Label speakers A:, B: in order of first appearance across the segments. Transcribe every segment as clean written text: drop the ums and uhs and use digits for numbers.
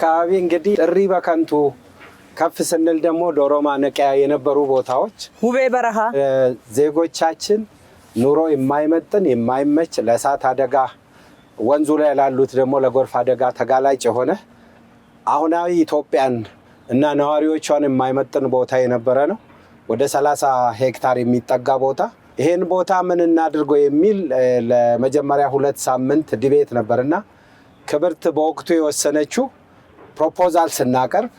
A: አካባቢ እንግዲህ ጥሪ በከንቱ ከፍ ስንል ደግሞ ዶሮ ማነቂያ የነበሩ ቦታዎች
B: ውቤ በረሃ
A: ዜጎቻችን ኑሮ የማይመጥን የማይመች ለእሳት አደጋ ወንዙ ላይ ያሉት ደግሞ ለጎርፍ አደጋ ተጋላጭ የሆነ አሁናዊ ኢትዮጵያን እና ነዋሪዎቿን የማይመጥን ቦታ የነበረ ነው። ወደ 30 ሄክታር የሚጠጋ ቦታ ይሄን ቦታ ምን እናድርገው የሚል ለመጀመሪያ 2 ሳምንት ዲቤት ነበርና ክብርት በወቅቱ የወሰነችው ፕሮፖዛል ስናቀርብ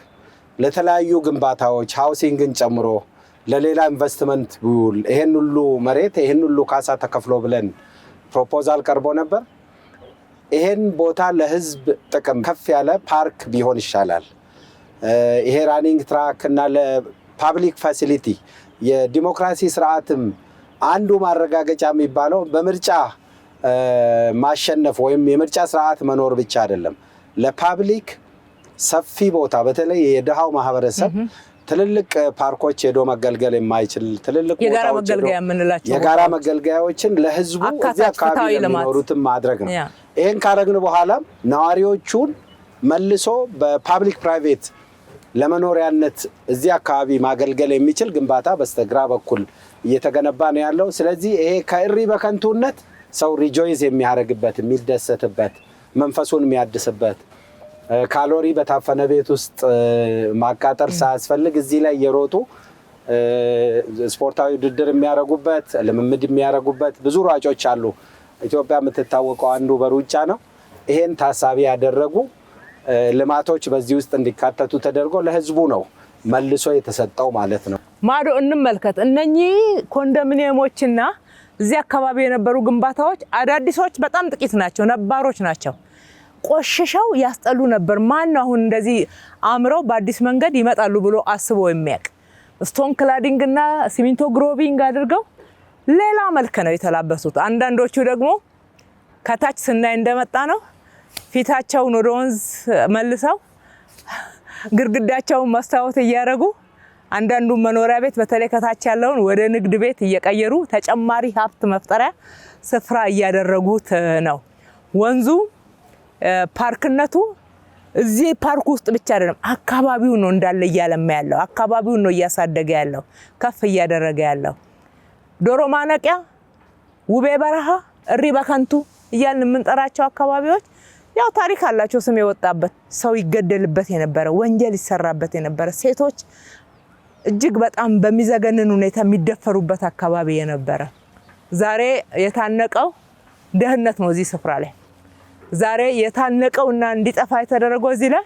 A: ለተለያዩ ግንባታዎች ሃውሲንግን ጨምሮ ለሌላ ኢንቨስትመንት ቢውል ይሄን ሁሉ መሬት ይሄን ሁሉ ካሳ ተከፍሎ ብለን ፕሮፖዛል ቀርቦ ነበር። ይሄን ቦታ ለህዝብ ጥቅም ከፍ ያለ ፓርክ ቢሆን ይሻላል። ይሄ ራኒንግ ትራክ እና ለፓብሊክ ፋሲሊቲ የዲሞክራሲ ስርዓትም አንዱ ማረጋገጫ የሚባለው በምርጫ ማሸነፍ ወይም የምርጫ ስርዓት መኖር ብቻ አይደለም። ለፓብሊክ ሰፊ ቦታ በተለይ የደሃው ማህበረሰብ ትልልቅ ፓርኮች ሄዶ መገልገል የማይችል ትልልቅ የጋራ መገልገያዎችን ለህዝቡ እዚህ አካባቢ ለሚኖሩትም ማድረግ ነው። ይሄን ካረግን በኋላ ነዋሪዎቹን መልሶ በፓብሊክ ፕራይቬት ለመኖሪያነት እዚህ አካባቢ ማገልገል የሚችል ግንባታ በስተግራ በኩል እየተገነባ ነው ያለው። ስለዚህ ይሄ ከእሪ በከንቱነት ሰው ሪጆይስ የሚያደርግበት የሚደሰትበት መንፈሱን የሚያድስበት ካሎሪ በታፈነ ቤት ውስጥ ማቃጠር ሳያስፈልግ እዚህ ላይ የሮጡ ስፖርታዊ ውድድር የሚያደርጉበት ልምምድ የሚያደርጉበት ብዙ ሯጮች አሉ። ኢትዮጵያ የምትታወቀው አንዱ በሩጫ ነው። ይሄን ታሳቢ ያደረጉ ልማቶች በዚህ ውስጥ እንዲካተቱ ተደርጎ ለህዝቡ ነው መልሶ የተሰጠው ማለት ነው።
B: ማዶ እንመልከት። እነኚህ ኮንዶሚኒየሞችና እዚህ አካባቢ የነበሩ ግንባታዎች አዳዲሶች በጣም ጥቂት ናቸው፣ ነባሮች ናቸው። ቆሽሸው ያስጠሉ ነበር። ማን ነው አሁን እንደዚህ አምረው በአዲስ መንገድ ይመጣሉ ብሎ አስቦ የሚያቅ? ስቶን ክላዲንግ እና ሲሚንቶ ግሮቪንግ አድርገው ሌላ መልክ ነው የተላበሱት። አንዳንዶቹ ደግሞ ከታች ስናይ እንደመጣ ነው ፊታቸውን ወደ ወንዝ መልሰው ግርግዳቸውን መስታወት እያደረጉ አንዳንዱ መኖሪያ ቤት በተለይ ከታች ያለውን ወደ ንግድ ቤት እየቀየሩ ተጨማሪ ሀብት መፍጠሪያ ስፍራ እያደረጉት ነው። ወንዙ ፓርክነቱ እዚህ ፓርክ ውስጥ ብቻ አይደለም፣ አካባቢው ነው እንዳለ እያለማ ያለው፣ አካባቢው ነው እያሳደገ ያለው፣ ከፍ እያደረገ ያለው። ዶሮ ማነቂያ፣ ውቤ በረሃ፣ እሪ በከንቱ እያልን የምንጠራቸው አካባቢዎች ያው ታሪክ አላቸው። ስም የወጣበት ሰው ይገደልበት የነበረ ወንጀል ይሰራበት የነበረ ሴቶች እጅግ በጣም በሚዘገንን ሁኔታ የሚደፈሩበት አካባቢ የነበረ ዛሬ የታነቀው ደህንነት ነው። እዚህ ስፍራ ላይ ዛሬ የታነቀውና እንዲጠፋ የተደረገው እዚህ ላይ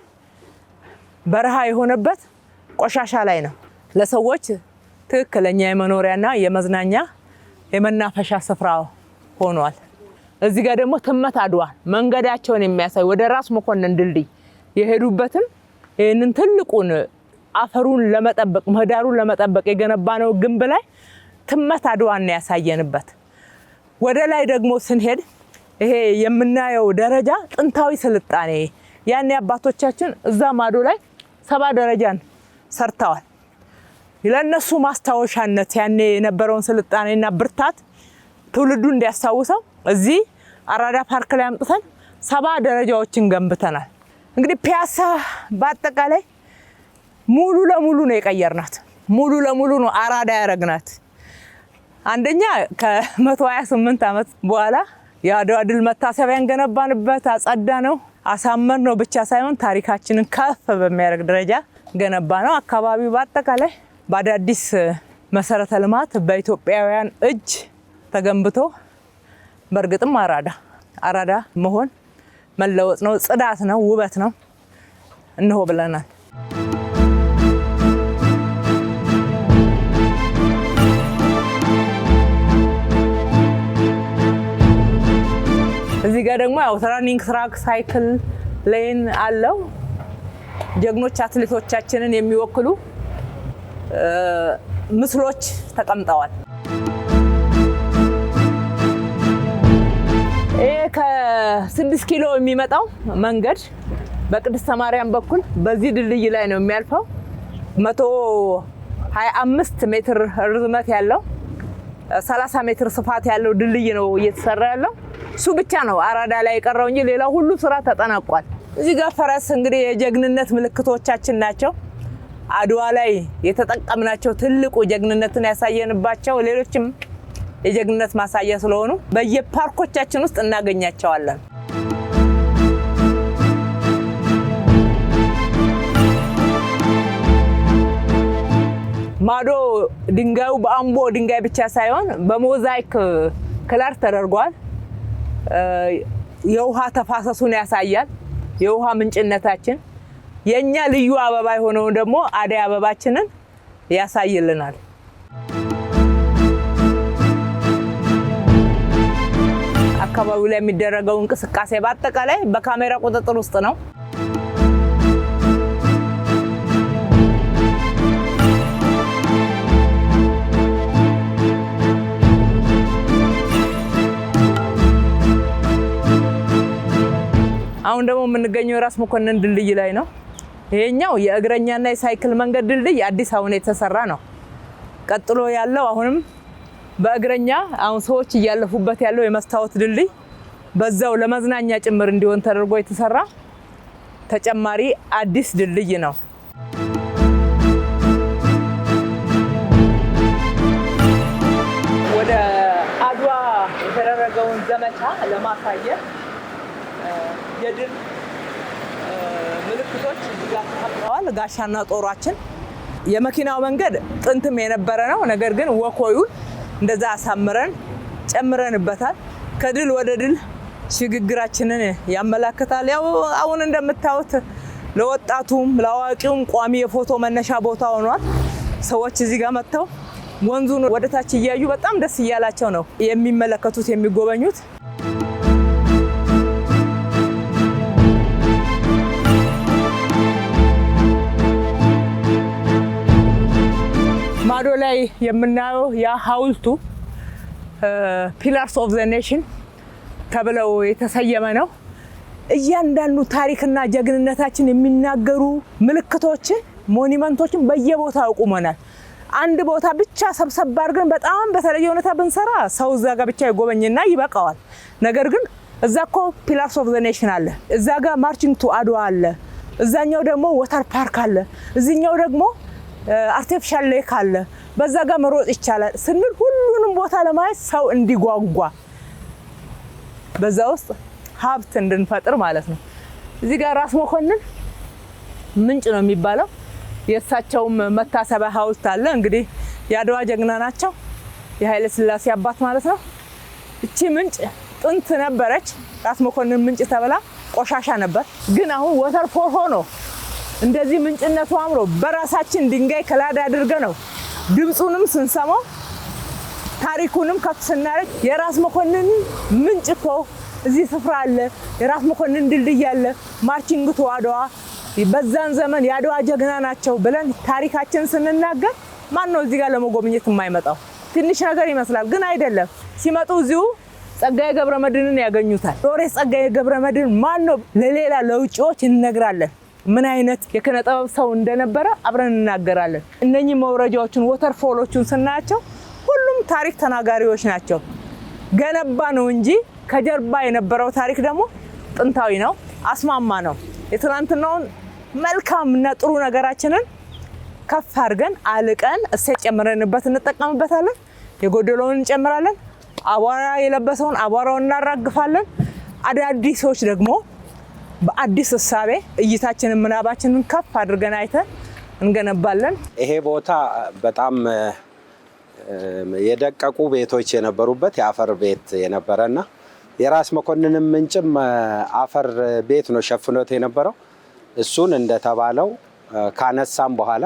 B: በረሃ የሆነበት ቆሻሻ ላይ ነው። ለሰዎች ትክክለኛ የመኖሪያና የመዝናኛ የመናፈሻ ስፍራ ሆኗል። እዚህ ጋር ደግሞ ትመት አድዋ መንገዳቸውን የሚያሳይ ወደ ራስ መኮንን ድልድይ የሄዱበትን ይህንን ትልቁን አፈሩን ለመጠበቅ ምህዳሩን ለመጠበቅ የገነባነው ግንብ ላይ ትመት አድዋን ያሳየንበት። ወደ ላይ ደግሞ ስንሄድ ይሄ የምናየው ደረጃ ጥንታዊ ስልጣኔ ያኔ አባቶቻችን እዛ ማዶ ላይ 70 ደረጃን ሰርተዋል። ለነሱ ማስታወሻነት ያኔ የነበረውን ስልጣኔና ብርታት ትውልዱ እንዲያስታውሰው እዚህ አራዳ ፓርክ ላይ አምጥተን 70 ደረጃዎችን ገንብተናል። እንግዲህ ፒያሳ በአጠቃላይ ሙሉ ለሙሉ ነው የቀየርናት። ሙሉ ለሙሉ ነው አራዳ ያረግናት። አንደኛ ከ128 ዓመት በኋላ የአድዋ ድል መታሰቢያን ገነባንበት፣ አጸዳ ነው፣ አሳመር ነው ብቻ ሳይሆን ታሪካችንን ከፍ በሚያደርግ ደረጃ ገነባ ነው። አካባቢው በአጠቃላይ በአዳዲስ መሰረተ ልማት በኢትዮጵያውያን እጅ ተገንብቶ በእርግጥም አራዳ መሆን መለወጥ ነው፣ ጽዳት ነው፣ ውበት ነው እንሆ ብለናል። እዚህ ጋር ደግሞ ያው ራኒንግ ትራክ ሳይክል ሌን አለው። ጀግኖች አትሌቶቻችንን የሚወክሉ ምስሎች ተቀምጠዋል። ይሄ ከ6 ኪሎ የሚመጣው መንገድ በቅድስተ ማርያም በኩል በዚህ ድልድይ ላይ ነው የሚያልፈው። 125 ሜትር ርዝመት ያለው 30 ሜትር ስፋት ያለው ድልድይ ነው እየተሰራ ያለው። እሱ ብቻ ነው አራዳ ላይ የቀረው እንጂ ሌላው ሁሉ ስራ ተጠናቋል። እዚህ ጋር ፈረስ እንግዲህ የጀግንነት ምልክቶቻችን ናቸው። አድዋ ላይ የተጠቀምናቸው ትልቁ ጀግንነትን ያሳየንባቸው ሌሎችም የጀግንነት ማሳያ ስለሆኑ በየፓርኮቻችን ውስጥ እናገኛቸዋለን። ማዶ ድንጋዩ በአምቦ ድንጋይ ብቻ ሳይሆን በሞዛይክ ክለር ተደርጓል። የውሃ ተፋሰሱን ያሳያል። የውሃ ምንጭነታችን የኛ ልዩ አበባ የሆነው ደግሞ አደይ አበባችንን ያሳይልናል። አካባቢው ላይ የሚደረገው እንቅስቃሴ በአጠቃላይ በካሜራ ቁጥጥር ውስጥ ነው። አሁን ደግሞ የምንገኘው ራስ መኮንን ድልድይ ላይ ነው። ይሄኛው የእግረኛና የሳይክል መንገድ ድልድይ አዲስ አሁን የተሰራ ነው። ቀጥሎ ያለው አሁንም በእግረኛ አሁን ሰዎች እያለፉበት ያለው የመስታወት ድልድይ በዛው ለመዝናኛ ጭምር እንዲሆን ተደርጎ የተሰራ ተጨማሪ አዲስ ድልድይ ነው። ወደ አድዋ የተደረገውን ዘመቻ ለማሳየት የድል ምልክቶች እዚህ ጋር ተቀምጠዋል። ጋሻና ጦራችን የመኪናው መንገድ ጥንትም የነበረ ነው። ነገር ግን ወኮዩን እንደዛ አሳምረን ጨምረንበታል። ከድል ወደ ድል ሽግግራችንን ያመላክታል። ያው አሁን እንደምታዩት ለወጣቱም ለአዋቂውም ቋሚ የፎቶ መነሻ ቦታ ሆኗል። ሰዎች እዚህ ጋር መጥተው ወንዙን ወደታች እያዩ በጣም ደስ እያላቸው ነው የሚመለከቱት የሚጎበኙት። ማዶ ላይ የምናየው ያ ሐውልቱ ፒላርስ ኦፍ ዘ ኔሽን ተብለው የተሰየመ ነው። እያንዳንዱ ታሪክና ጀግንነታችን የሚናገሩ ምልክቶችን ሞኒመንቶችን በየቦታው አቁመናል። አንድ ቦታ ብቻ ሰብሰብ አድርገን በጣም በተለየ ሁኔታ ብንሰራ ሰው እዛ ጋር ብቻ ይጎበኝና ይበቃዋል። ነገር ግን እዛ እኮ ፒላርስ ኦፍ ዘ ኔሽን አለ፣ እዛ ጋር ማርቺንግ ቱ አድዋ አለ፣ እዛኛው ደግሞ ወተር ፓርክ አለ፣ እዚህኛው ደግሞ አርቲፊሻል ሌክ አለ፣ በዛ ጋር መሮጥ ይቻላል ስንል ሁሉንም ቦታ ለማየት ሰው እንዲጓጓ በዛ ውስጥ ሀብት እንድንፈጥር ማለት ነው። እዚህ ጋር ራስ መኮንን ምንጭ ነው የሚባለው። የእሳቸውም መታሰቢያ ሐውልት አለ። እንግዲህ የአድዋ ጀግና ናቸው፣ የኃይለ ሥላሴ አባት ማለት ነው። እቺ ምንጭ ጥንት ነበረች፣ ራስ መኮንን ምንጭ ተብላ ቆሻሻ ነበር። ግን አሁን ወተር ፎር ሆኖ እንደዚህ ምንጭነቱ አምሮ በራሳችን ድንጋይ ከላዳ አድርገ ነው ድምጹንም ስንሰማው ታሪኩንም ከፍ ስናደርግ የራስ መኮንን ምንጭ እኮ እዚህ ስፍራ አለ፣ የራስ መኮንን ድልድይ አለ፣ ማርቺንግ ቱ አድዋ በዛን ዘመን የአድዋ ጀግና ናቸው ብለን ታሪካችን ስንናገር ማን ነው እዚህ ጋር ለመጎብኘት የማይመጣው? ትንሽ ነገር ይመስላል፣ ግን አይደለም። ሲመጡ እዚሁ ጸጋዬ ገብረመድህንን ያገኙታል። ሎሬት ጸጋዬ ገብረመድህን ማን ነው ለሌላ ለውጪዎች እንነግራለን። ምን አይነት የኪነ ጥበብ ሰው እንደነበረ አብረን እናገራለን። እነኚህ መውረጃዎችን ወተርፎሎቹን ስናያቸው ሁሉም ታሪክ ተናጋሪዎች ናቸው። ገነባ ነው እንጂ ከጀርባ የነበረው ታሪክ ደግሞ ጥንታዊ ነው፣ አስማማ ነው። የትናንትናውን መልካምና ጥሩ ነገራችንን ከፍ አድርገን አልቀን እሴት ጨምረንበት እንጠቀምበታለን። የጎደለውን እንጨምራለን። አቧራ የለበሰውን አቧራውን እናራግፋለን። አዳዲሶች ደግሞ በአዲስ እሳቤ እይታችንን ምናባችንን ከፍ አድርገን አይተን እንገነባለን።
A: ይሄ ቦታ በጣም የደቀቁ ቤቶች የነበሩበት የአፈር ቤት የነበረና የራስ መኮንንም ምንጭም አፈር ቤት ነው ሸፍኖት የነበረው። እሱን እንደተባለው ካነሳም በኋላ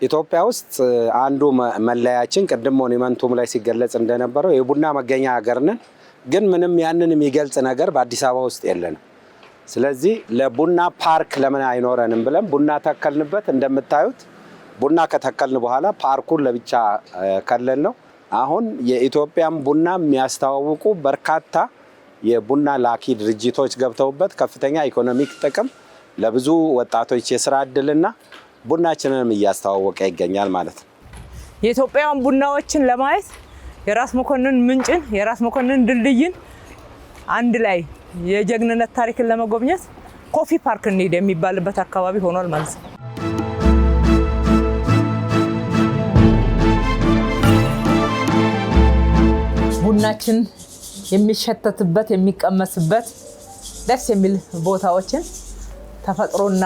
A: ኢትዮጵያ ውስጥ አንዱ መለያችን ቅድም ሞኒመንቱም ላይ ሲገለጽ እንደነበረው የቡና መገኛ ሀገር ነን። ግን ምንም ያንን የሚገልጽ ነገር በአዲስ አበባ ውስጥ የለንም። ስለዚህ ለቡና ፓርክ ለምን አይኖረንም ብለን ቡና ተከልንበት። እንደምታዩት ቡና ከተከልን በኋላ ፓርኩን ለብቻ ከለል ነው። አሁን የኢትዮጵያን ቡና የሚያስተዋውቁ በርካታ የቡና ላኪ ድርጅቶች ገብተውበት ከፍተኛ ኢኮኖሚክ ጥቅም ለብዙ ወጣቶች የስራ እድልና ቡናችንንም እያስተዋወቀ ይገኛል ማለት ነው።
B: የኢትዮጵያን ቡናዎችን ለማየት የራስ መኮንን ምንጭን፣ የራስ መኮንን ድልድይን አንድ ላይ የጀግንነት ታሪክን ለመጎብኘት ኮፊ ፓርክ እንሂድ የሚባልበት አካባቢ ሆኗል ማለት ነው። ቡናችን የሚሸተትበት የሚቀመስበት ደስ የሚል ቦታዎችን ተፈጥሮና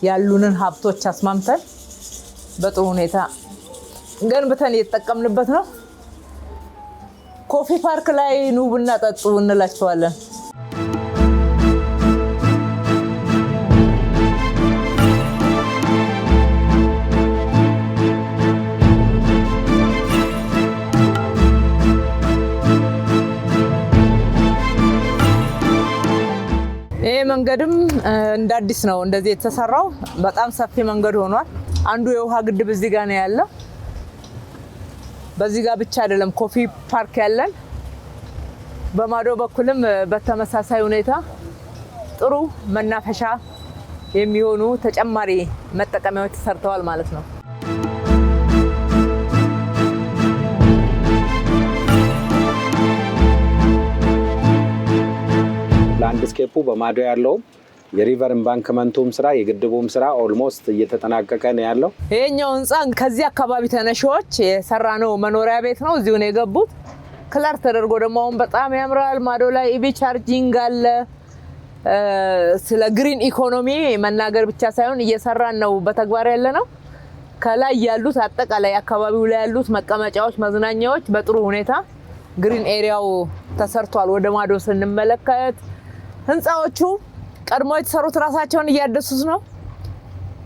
B: ያሉንን ሀብቶች አስማምተን በጥሩ ሁኔታ ገንብተን እየተጠቀምንበት ነው። ኮፊ ፓርክ ላይ ኑ ቡና ጠጡ እንላቸዋለን። ይሄ መንገድም እንደ አዲስ ነው እንደዚህ የተሰራው። በጣም ሰፊ መንገድ ሆኗል። አንዱ የውሃ ግድብ እዚህ ጋር ነው ያለው። በዚህ ጋር ብቻ አይደለም ኮፊ ፓርክ ያለን፣ በማዶ በኩልም በተመሳሳይ ሁኔታ ጥሩ መናፈሻ የሚሆኑ ተጨማሪ መጠቀሚያዎች ተሰርተዋል ማለት ነው።
A: ላንድስኬፑ በማዶ ያለው የሪቨር ኢምባንክመንቱም ስራ የግድቡም ስራ ኦልሞስት እየተጠናቀቀ ነው ያለው።
B: ይሄኛው ህንጻ ከዚህ አካባቢ ተነሺዎች የሰራ ነው መኖሪያ ቤት ነው። እዚሁ ነው የገቡት። ክላር ተደርጎ ደግሞ አሁን በጣም ያምራል። ማዶ ላይ ኢቪ ቻርጂንግ አለ። ስለ ግሪን ኢኮኖሚ መናገር ብቻ ሳይሆን እየሰራን ነው በተግባር ያለ ነው። ከላይ ያሉት አጠቃላይ አካባቢው ላይ ያሉት መቀመጫዎች፣ መዝናኛዎች በጥሩ ሁኔታ ግሪን ኤሪያው ተሰርቷል። ወደ ማዶ ስንመለከት ህንጻዎቹ ቀድሞ የተሰሩት ራሳቸውን እያደሱት ነው።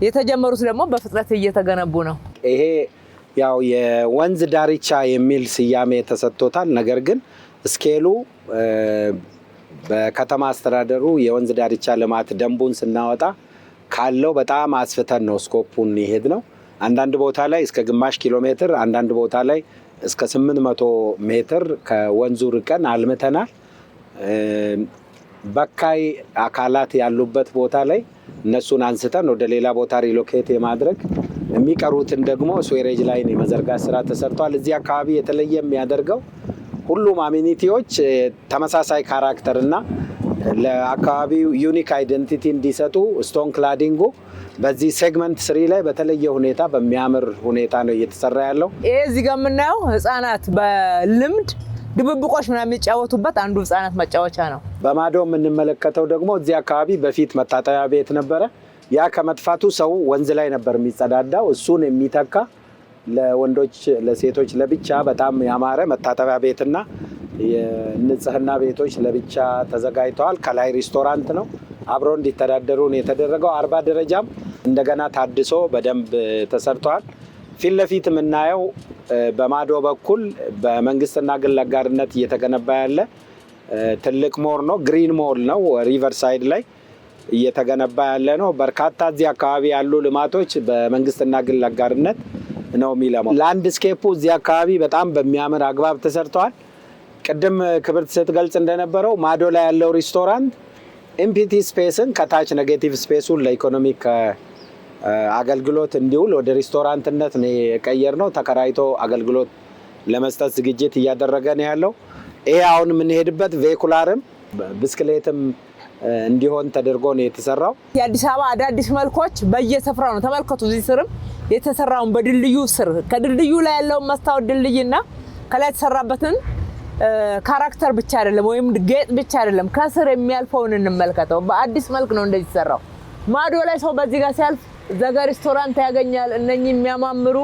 B: የተጀመሩት ደግሞ በፍጥነት እየተገነቡ ነው።
A: ይሄ ያው የወንዝ ዳርቻ የሚል ስያሜ ተሰጥቶታል። ነገር ግን ስኬሉ በከተማ አስተዳደሩ የወንዝ ዳርቻ ልማት ደንቡን ስናወጣ ካለው በጣም አስፍተን ነው ስኮፑን ይሄድ ነው። አንዳንድ ቦታ ላይ እስከ ግማሽ ኪሎ ሜትር፣ አንዳንድ ቦታ ላይ እስከ 800 ሜትር ከወንዙ ርቀን አልምተናል። በካይ አካላት ያሉበት ቦታ ላይ እነሱን አንስተን ወደ ሌላ ቦታ ሪሎኬት የማድረግ የሚቀሩትን ደግሞ ስዌሬጅ ላይን የመዘርጋት ስራ ተሰርቷል። እዚህ አካባቢ የተለየ የሚያደርገው ሁሉም አሚኒቲዎች ተመሳሳይ ካራክተር እና ለአካባቢው ዩኒክ አይደንቲቲ እንዲሰጡ ስቶን ክላዲንጉ በዚህ ሴግመንት ስሪ ላይ በተለየ ሁኔታ በሚያምር ሁኔታ ነው እየተሰራ ያለው።
B: ይሄ እዚህ ጋር የምናየው ህፃናት በልምድ ድብብቆሽ ምናምን የሚጫወቱበት አንዱ ህፃናት መጫወቻ ነው።
A: በማዶ የምንመለከተው ደግሞ እዚህ አካባቢ በፊት መታጠቢያ ቤት ነበረ። ያ ከመጥፋቱ ሰው ወንዝ ላይ ነበር የሚጸዳዳው። እሱን የሚተካ ለወንዶች ለሴቶች ለብቻ በጣም ያማረ መታጠቢያ ቤትና የንጽህና ቤቶች ለብቻ ተዘጋጅተዋል። ከላይ ሬስቶራንት ነው። አብረው እንዲተዳደሩ ነው የተደረገው። 40 ደረጃም እንደገና ታድሶ በደንብ ተሰርተዋል። ፊት ለፊት የምናየው በማዶ በኩል በመንግስትና ግል አጋርነት እየተገነባ ያለ ትልቅ ሞል ነው። ግሪን ሞል ነው። ሪቨር ሳይድ ላይ እየተገነባ ያለ ነው። በርካታ እዚህ አካባቢ ያሉ ልማቶች በመንግስትና ግል አጋርነት ነው የሚለማው። ላንድስኬፑ እዚህ አካባቢ በጣም በሚያምር አግባብ ተሰርተዋል። ቅድም ክብርት ስትገልጽ እንደነበረው ማዶ ላይ ያለው ሬስቶራንት ኤምፒቲ ስፔስን ከታች ኔጌቲቭ ስፔሱን ለኢኮኖሚክ አገልግሎት እንዲውል ወደ ሬስቶራንትነት ነው የቀየርነው። ተከራይቶ አገልግሎት ለመስጠት ዝግጅት እያደረገ ነው ያለው። ይሄ አሁን የምንሄድበት ቬኩላርም ብስክሌትም እንዲሆን ተደርጎ ነው የተሰራው።
B: የአዲስ አበባ አዳዲስ መልኮች በየስፍራው ነው። ተመልከቱ። እዚህ ስርም የተሰራውን በድልድዩ ስር ከድልድዩ ላይ ያለውን መስታወት ድልድይና ከላይ የተሰራበትን ካራክተር ብቻ አይደለም ወይም ጌጥ ብቻ አይደለም፣ ከስር የሚያልፈውን እንመልከተው። በአዲስ መልክ ነው እንደዚህ የተሰራው። ማዶ ላይ ሰው በዚህ ጋር ሲያልፍ ዘጋ ሬስቶራንት ያገኛል። እነኚህ የሚያማምሩ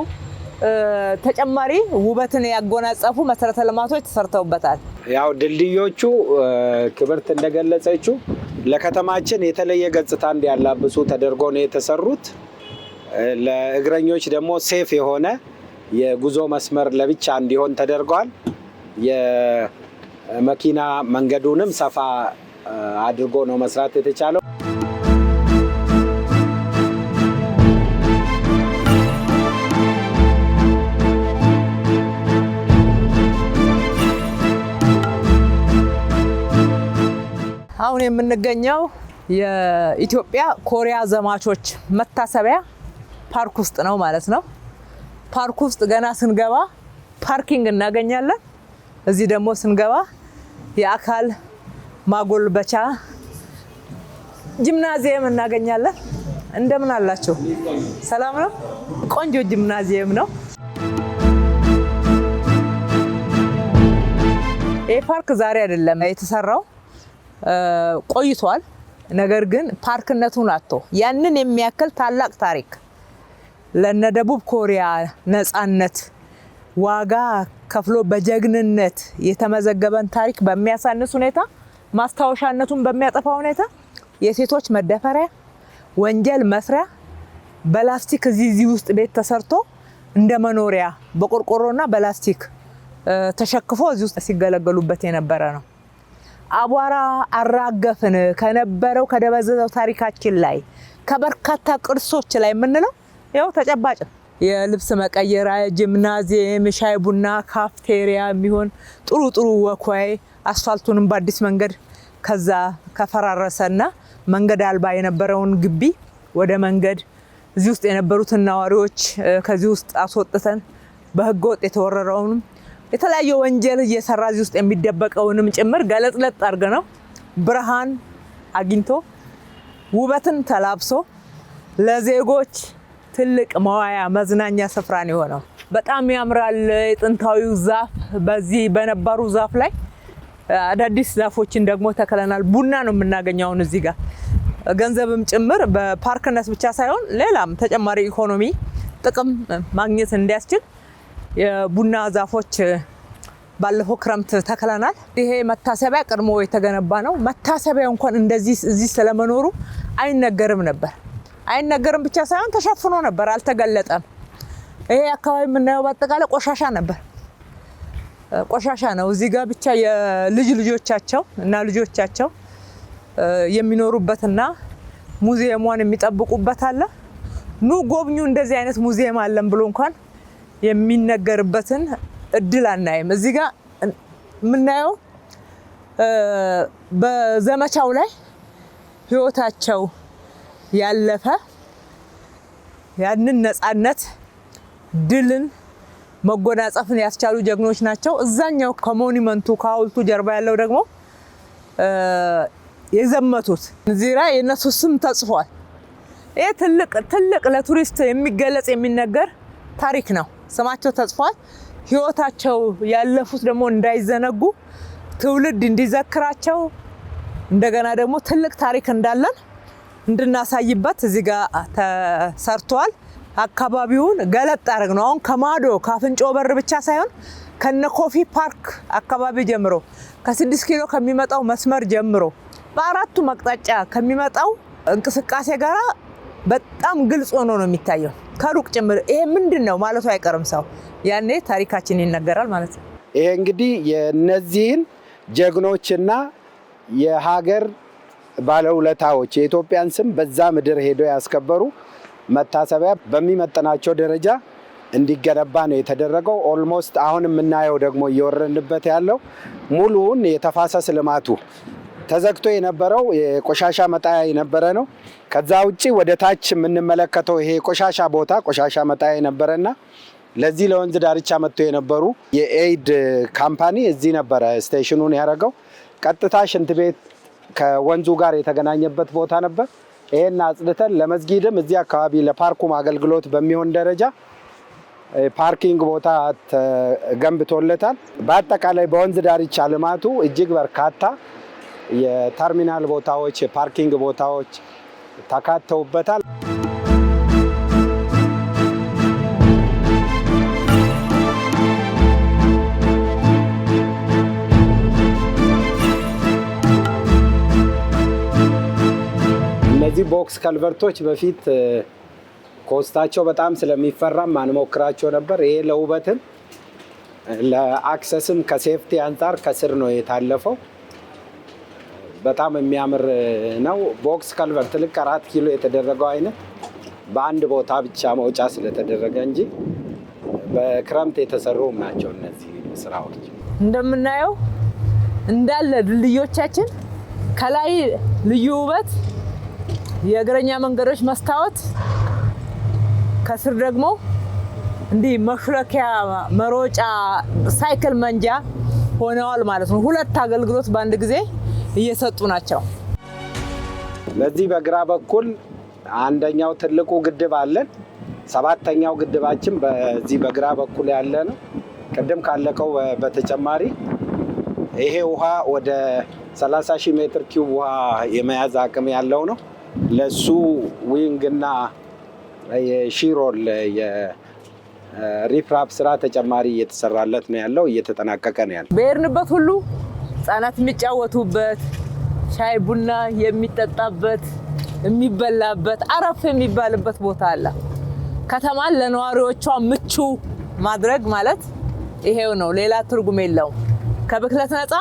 B: ተጨማሪ ውበትን ያጎናጸፉ መሰረተ ልማቶች ተሰርተውበታል።
A: ያው ድልድዮቹ ክብርት እንደገለጸችው ለከተማችን የተለየ ገጽታ እንዲያላብሱ ተደርጎ ነው የተሰሩት። ለእግረኞች ደግሞ ሴፍ የሆነ የጉዞ መስመር ለብቻ እንዲሆን ተደርገዋል። የመኪና መንገዱንም ሰፋ አድርጎ ነው መስራት የተቻለው።
B: አሁን የምንገኘው የኢትዮጵያ ኮሪያ ዘማቾች መታሰቢያ ፓርክ ውስጥ ነው ማለት ነው። ፓርክ ውስጥ ገና ስንገባ ፓርኪንግ እናገኛለን። እዚህ ደግሞ ስንገባ የአካል ማጎልበቻ ጂምናዚየም እናገኛለን። እንደምን አላችሁ? ሰላም ነው። ቆንጆ ጂምናዚየም ነው። ይህ ፓርክ ዛሬ አይደለም የተሰራው፣ ቆይቷል። ነገር ግን ፓርክነቱን አጥቶ ያንን የሚያክል ታላቅ ታሪክ ለነ ደቡብ ኮሪያ ነፃነት ዋጋ ከፍሎ በጀግንነት የተመዘገበን ታሪክ በሚያሳንስ ሁኔታ፣ ማስታወሻነቱን በሚያጠፋ ሁኔታ የሴቶች መደፈሪያ፣ ወንጀል መስሪያ በላስቲክ እዚህ ውስጥ ቤት ተሰርቶ እንደ መኖሪያ በቆርቆሮና በላስቲክ ተሸክፎ እዚህ ውስጥ ሲገለገሉበት የነበረ ነው። አቧራ አራገፍን ከነበረው ከደበዘዘው ታሪካችን ላይ ከበርካታ ቅርሶች ላይ የምንለው ያው ተጨባጭ የልብስ መቀየሪያ፣ ጂምናዚየም፣ ሻይ ቡና፣ ካፍቴሪያ የሚሆን ጥሩ ወኳይ አስፋልቱንም በአዲስ መንገድ ከዛ ከፈራረሰና መንገድ አልባ የነበረውን ግቢ ወደ መንገድ እዚህ ውስጥ የነበሩትን ነዋሪዎች ከዚህ ውስጥ አስወጥተን በህገ ወጥ የተወረረውንም የተለያየ ወንጀል እየሰራ እዚህ ውስጥ የሚደበቀውንም ጭምር ገለጽለጥ አድርገ ነው ብርሃን አግኝቶ ውበትን ተላብሶ ለዜጎች ትልቅ መዋያ መዝናኛ ስፍራ ነው የሆነው። በጣም ያምራል። የጥንታዊው ዛፍ በዚህ በነባሩ ዛፍ ላይ አዳዲስ ዛፎችን ደግሞ ተከለናል። ቡና ነው የምናገኘው እዚህ ጋር ገንዘብም ጭምር በፓርክነት ብቻ ሳይሆን ሌላም ተጨማሪ ኢኮኖሚ ጥቅም ማግኘት እንዲያስችል የቡና ዛፎች ባለፈው ክረምት ተከለናል። ይሄ መታሰቢያ ቀድሞ የተገነባ ነው። መታሰቢያው እንኳን እንደዚህ እዚህ ስለመኖሩ አይነገርም ነበር። አይነገርም ብቻ ሳይሆን ተሸፍኖ ነበር፣ አልተገለጠም። ይሄ አካባቢ የምናየው በአጠቃላይ ቆሻሻ ነበር። ቆሻሻ ነው። እዚህ ጋር ብቻ የልጅ ልጆቻቸው እና ልጆቻቸው የሚኖሩበትና ሙዚየሟን የሚጠብቁበት አለ። ኑ ጎብኙ፣ እንደዚህ አይነት ሙዚየም አለን ብሎ እንኳን የሚነገርበትን እድል አናይም። እዚህ ጋር የምናየው በዘመቻው ላይ ህይወታቸው ያለፈ ያንን ነፃነት ድልን መጎናጸፍን ያስቻሉ ጀግኖች ናቸው። እዛኛው ከሞኒመንቱ ከሐውልቱ ጀርባ ያለው ደግሞ የዘመቱት እዚህ ላይ የነሱ ስም ተጽፏል። ይሄ ትልቅ ለቱሪስት የሚገለጽ የሚነገር ታሪክ ነው። ስማቸው ተጽፏል። ህይወታቸው ያለፉት ደግሞ እንዳይዘነጉ ትውልድ እንዲዘክራቸው እንደገና ደግሞ ትልቅ ታሪክ እንዳለን እንድናሳይበት እዚህ ጋር ተሰርቷል። አካባቢውን ገለጥ አድርግ ነው። አሁን ከማዶ ከአፍንጮ በር ብቻ ሳይሆን ከነ ኮፊ ፓርክ አካባቢ ጀምሮ ከ6 ኪሎ ከሚመጣው መስመር ጀምሮ በአራቱ መቅጣጫ ከሚመጣው እንቅስቃሴ ጋር በጣም ግልጽ ሆኖ ነው የሚታየው ከሩቅ ጭምር። ይሄ ምንድነው ማለቱ አይቀርም ሰው ያኔ ታሪካችን ይነገራል ማለት ነው።
A: ይሄ እንግዲህ የነዚህን ጀግኖችና የሀገር ባለውለታዎች የኢትዮጵያን ስም በዛ ምድር ሄደው ያስከበሩ መታሰቢያ በሚመጥናቸው ደረጃ እንዲገነባ ነው የተደረገው። ኦልሞስት አሁን የምናየው ደግሞ እየወረንበት ያለው ሙሉውን የተፋሰስ ልማቱ ተዘግቶ የነበረው የቆሻሻ መጣያ የነበረ ነው። ከዛ ውጪ ወደ ታች የምንመለከተው ይሄ ቆሻሻ ቦታ ቆሻሻ መጣያ የነበረና ለዚህ ለወንዝ ዳርቻ መጥቶ የነበሩ የኤይድ ካምፓኒ እዚህ ነበረ ስቴሽኑን ያደረገው። ቀጥታ ሽንት ቤት ከወንዙ ጋር የተገናኘበት ቦታ ነበር። ይሄን አጽድተን ለመስጊድም እዚህ አካባቢ ለፓርኩም አገልግሎት በሚሆን ደረጃ ፓርኪንግ ቦታ ተገንብቶለታል። በአጠቃላይ በወንዝ ዳርቻ ልማቱ እጅግ በርካታ የተርሚናል ቦታዎች፣ የፓርኪንግ ቦታዎች ተካተውበታል። እነዚህ ቦክስ ከልቨርቶች በፊት ኮስታቸው በጣም ስለሚፈራም አንሞክራቸው ነበር። ይሄ ለውበትም ለአክሰስም ከሴፍቲ አንጻር ከስር ነው የታለፈው። በጣም የሚያምር ነው። ቦክስ ከልቨርት ልክ 4 ኪሎ የተደረገው አይነት በአንድ ቦታ ብቻ መውጫ ስለተደረገ እንጂ በክረምት የተሰሩም ናቸው እነዚህ ስራዎች።
B: እንደምናየው እንዳለ ድልድዮቻችን ከላይ ልዩ ውበት የእግረኛ መንገዶች መስታወት፣ ከስር ደግሞ እንዲህ መሽለኪያ መሮጫ ሳይክል መንጃ ሆነዋል ማለት ነው። ሁለት አገልግሎት በአንድ ጊዜ እየሰጡ ናቸው።
A: ለዚህ በግራ በኩል አንደኛው ትልቁ ግድብ አለን። 7ኛው ግድባችን በዚህ በግራ በኩል ያለ ነው። ቅድም ካለቀው በተጨማሪ ይሄ ውሃ ወደ 30,000 ሜትር ኪዩብ ውሃ የመያዝ አቅም ያለው ነው። ለሱ ዊንግና የሺሮል የሪፕራፕ ስራ ተጨማሪ እየተሰራለት ነው ያለው፣ እየተጠናቀቀ ነው ያለው።
B: በሄድንበት ሁሉ ህጻናት የሚጫወቱበት፣ ሻይ ቡና የሚጠጣበት፣ የሚበላበት፣ አረፍ የሚባልበት ቦታ አለ። ከተማን ለነዋሪዎቿ ምቹ ማድረግ ማለት ይሄው ነው፣ ሌላ ትርጉም የለውም። ከብክለት ነፃ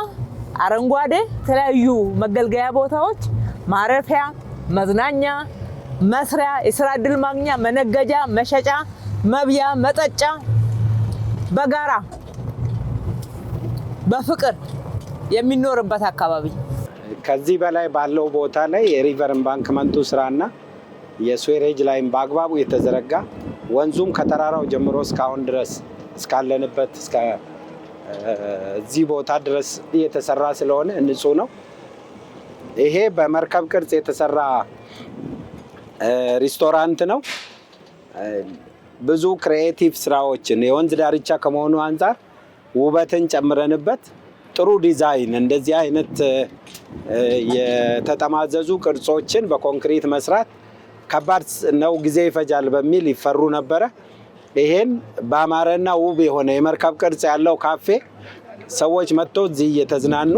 B: አረንጓዴ የተለያዩ መገልገያ ቦታዎች፣ ማረፊያ፣ መዝናኛ፣ መስሪያ፣ የስራ እድል ማግኛ፣ መነገጃ፣ መሸጫ፣ መብያ፣ መጠጫ በጋራ በፍቅር የሚኖርበት አካባቢ።
A: ከዚህ በላይ ባለው ቦታ ላይ የሪቨር ኤምባንክመንቱ ስራና የስዌሬጅ ላይም በአግባቡ የተዘረጋ ወንዙም ከተራራው ጀምሮ እስካሁን ድረስ እስካለንበት እዚህ ቦታ ድረስ የተሰራ ስለሆነ ንጹህ ነው። ይሄ በመርከብ ቅርጽ የተሰራ ሬስቶራንት ነው። ብዙ ክሪኤቲቭ ስራዎችን የወንዝ ዳርቻ ከመሆኑ አንፃር ውበትን ጨምረንበት ጥሩ ዲዛይን እንደዚህ አይነት የተጠማዘዙ ቅርጾችን በኮንክሪት መስራት ከባድ ነው፣ ጊዜ ይፈጃል በሚል ይፈሩ ነበረ። ይሄን በአማረና ውብ የሆነ የመርከብ ቅርጽ ያለው ካፌ ሰዎች መጥተው እዚህ እየተዝናኑ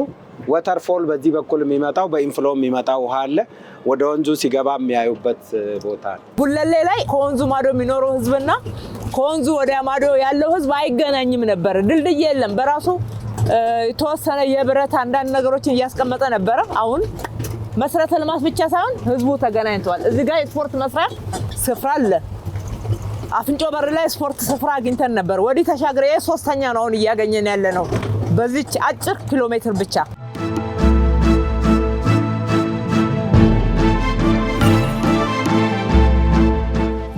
A: ወተርፎል በዚህ በኩል የሚመጣው በኢንፍሎ የሚመጣው ውሃ አለ፣ ወደ ወንዙ ሲገባ የሚያዩበት ቦታ ነው።
B: ጉለሌ ላይ ከወንዙ ማዶ የሚኖረው ህዝብና ከወንዙ ወደ ማዶ ያለው ህዝብ አይገናኝም ነበር። ድልድይ የለም። በራሱ የተወሰነ የብረት አንዳንድ ነገሮችን እያስቀመጠ ነበረ። አሁን መሰረተ ልማት ብቻ ሳይሆን ህዝቡ ተገናኝቷል። እዚህ ጋር የስፖርት መስሪያ ስፍራ አለ። አፍንጮ በር ላይ ስፖርት ስፍራ አግኝተን ነበር። ወዲህ ተሻግረ 3ኛ ነው አሁን እያገኘን ያለ ነው በዚች አጭር ኪሎ ሜትር ብቻ።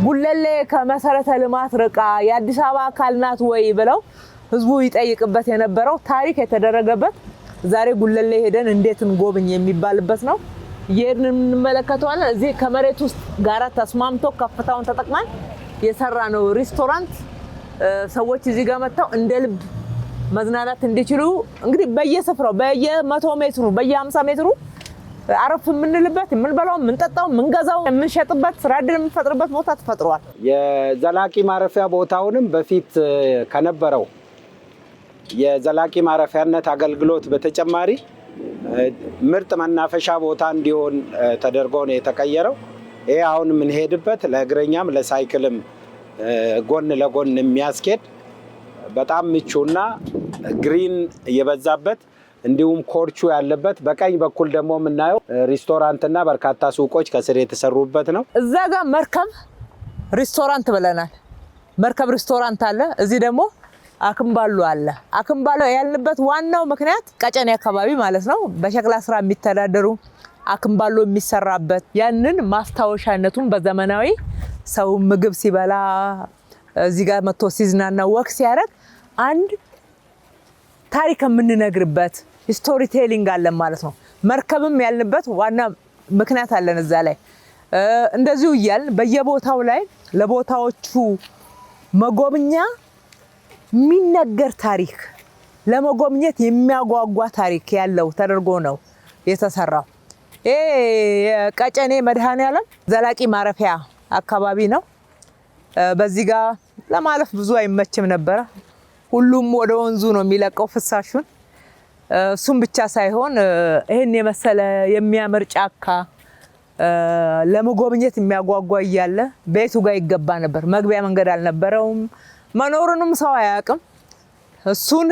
B: ጉለሌ ከመሰረተ ልማት ርቃ የአዲስ አበባ አካል ናት ወይ ብለው ህዝቡ ይጠይቅበት የነበረው ታሪክ የተደረገበት ዛሬ ጉለሌ ሄደን እንዴት እንጎብኝ የሚባልበት ነው። ይሄን እንመለከተዋለን። እዚህ ከመሬት ውስጥ ጋራ ተስማምቶ ከፍታውን ተጠቅመን የሰራ ነው ሬስቶራንት። ሰዎች እዚህ ጋር መጥተው እንደ ልብ መዝናናት እንዲችሉ እንግዲህ በየስፍራው በየ100 ሜትሩ በየ50 ሜትሩ አረፍ የምንልበት የምንበላው የምንጠጣው የምንገዛው የምንሸጥበት ስራ እድል የምንፈጥርበት ቦታ ተፈጥሯል።
A: የዘላቂ ማረፊያ ቦታውንም በፊት ከነበረው የዘላቂ ማረፊያነት አገልግሎት በተጨማሪ ምርጥ መናፈሻ ቦታ እንዲሆን ተደርጎ ነው የተቀየረው። ይሄ አሁን የምንሄድበት ለእግረኛም ለሳይክልም ጎን ለጎን የሚያስኬድ በጣም ምቹና ግሪን የበዛበት እንዲሁም ኮርቹ ያለበት፣ በቀኝ በኩል ደግሞ የምናየው ሬስቶራንትና በርካታ ሱቆች ከስር የተሰሩበት ነው።
B: እዛ ጋር መርከብ ሬስቶራንት ብለናል። መርከብ ሬስቶራንት አለ። እዚህ ደግሞ አክምባሎ አለ። አክምባሎ ያልንበት ዋናው ምክንያት ቀጨኔ አካባቢ ማለት ነው በሸክላ ስራ የሚተዳደሩ አክምባሎ የሚሰራበት ያንን ማስታወሻነቱን በዘመናዊ ሰው ምግብ ሲበላ እዚህ ጋር መጥቶ ሲዝናና ወክ ሲያደርግ አንድ ታሪክ የምንነግርበት ስቶሪ ቴሊንግ አለን ማለት ነው። መርከብም ያልንበት ዋና ምክንያት አለን እዛ ላይ። እንደዚሁ እያልን በየቦታው ላይ ለቦታዎቹ መጎብኛ የሚነገር ታሪክ ለመጎብኘት የሚያጓጓ ታሪክ ያለው ተደርጎ ነው የተሰራው። ይሄ የቀጨኔ መድኃኔዓለም ዘላቂ ማረፊያ አካባቢ ነው። በዚህ ጋር ለማለፍ ብዙ አይመችም ነበረ። ሁሉም ወደ ወንዙ ነው የሚለቀው ፍሳሹን። እሱም ብቻ ሳይሆን ይሄን የመሰለ የሚያምር ጫካ ለመጎብኘት የሚያጓጓ እያለ ቤቱ ጋር ይገባ ነበር። መግቢያ መንገድ አልነበረውም። መኖሩንም ሰው አያውቅም። እሱን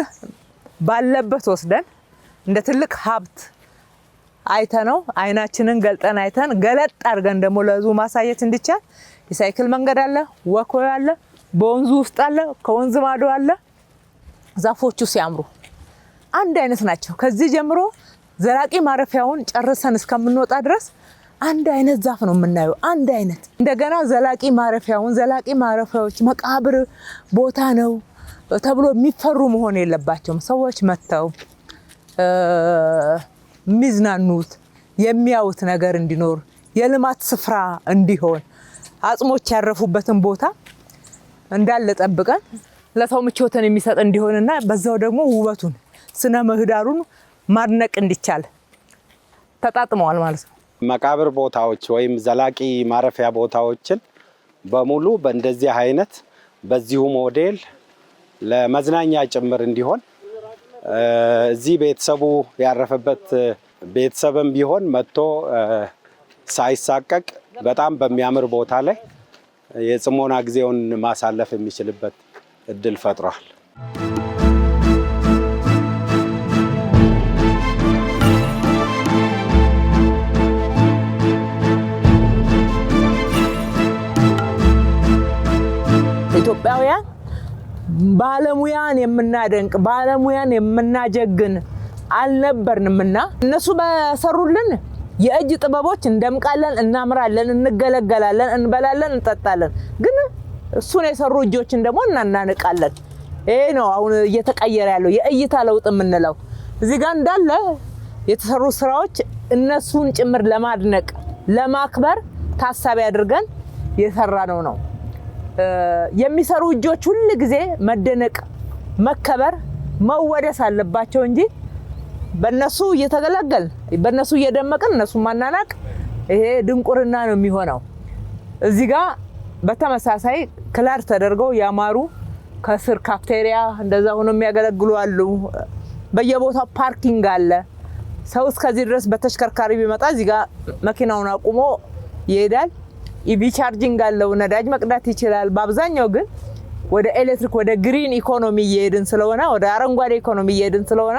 B: ባለበት ወስደን እንደ ትልቅ ሀብት አይተነው አይናችንን ገልጠን አይተን ገለጥ አድርገን ደግሞ ለህዝቡ ማሳየት እንዲቻል የሳይክል መንገድ አለ፣ ወክወይ አለ፣ በወንዙ ውስጥ አለ፣ ከወንዝ ማዶ አለ። ዛፎቹ ሲያምሩ አንድ አይነት ናቸው። ከዚህ ጀምሮ ዘላቂ ማረፊያውን ጨርሰን እስከምንወጣ ድረስ አንድ አይነት ዛፍ ነው የምናየው፣ አንድ አይነት። እንደገና ዘላቂ ማረፊያውን ዘላቂ ማረፊያዎች መቃብር ቦታ ነው ተብሎ የሚፈሩ መሆን የለባቸውም። ሰዎች መጥተው የሚዝናኑት የሚያዩት ነገር እንዲኖር የልማት ስፍራ እንዲሆን አጽሞች ያረፉበትን ቦታ እንዳለ ጠብቀን ለሰው ምቾትን የሚሰጥ እንዲሆንና በዛው ደግሞ ውበቱን ስነ ምህዳሩን ማድነቅ እንዲቻል ተጣጥመዋል ማለት ነው።
A: መቃብር ቦታዎች ወይም ዘላቂ ማረፊያ ቦታዎችን በሙሉ በእንደዚህ አይነት በዚሁ ሞዴል ለመዝናኛ ጭምር እንዲሆን እዚህ ቤተሰቡ ያረፈበት ቤተሰብም ቢሆን መጥቶ ሳይሳቀቅ በጣም በሚያምር ቦታ ላይ የጽሞና ጊዜውን ማሳለፍ የሚችልበት እድል ፈጥሯል።
B: ኢትዮጵያውያን ባለሙያን የምናደንቅ ባለሙያን የምናጀግን አልነበርንምና እነሱ በሰሩልን የእጅ ጥበቦች እንደምቃለን፣ እናምራለን፣ እንገለገላለን፣ እንበላለን፣ እንጠጣለን። ግን እሱን የሰሩ እጆችን ደግሞ እናናንቃለን። ይሄ ነው አሁን እየተቀየረ ያለው የእይታ ለውጥ የምንለው። እዚህ ጋር እንዳለ የተሰሩ ስራዎች እነሱን ጭምር ለማድነቅ ለማክበር ታሳቢ አድርገን የሰራነው ነው። የሚሰሩ እጆች ሁሉ ጊዜ መደነቅ፣ መከበር፣ መወደስ አለባቸው እንጂ በእነሱ እየተገለገልን በእነሱ እየደመቅን እነሱ ማናናቅ ይሄ ድንቁርና ነው የሚሆነው። እዚህ ጋር በተመሳሳይ ክላር ተደርገው ያማሩ ከስር ካፍቴሪያ እንደዛ ሆኖ የሚያገለግሉ አሉ። በየቦታው ፓርኪንግ አለ። ሰው እስከዚህ ድረስ በተሽከርካሪ ቢመጣ እዚህ ጋር መኪናውን አቁሞ ይሄዳል። ኢቪ ቻርጂንግ አለው፣ ነዳጅ መቅዳት ይችላል። በአብዛኛው ግን ወደ ኤሌክትሪክ ወደ ግሪን ኢኮኖሚ እየሄድን ስለሆነ ወደ አረንጓዴ ኢኮኖሚ እየሄድን ስለሆነ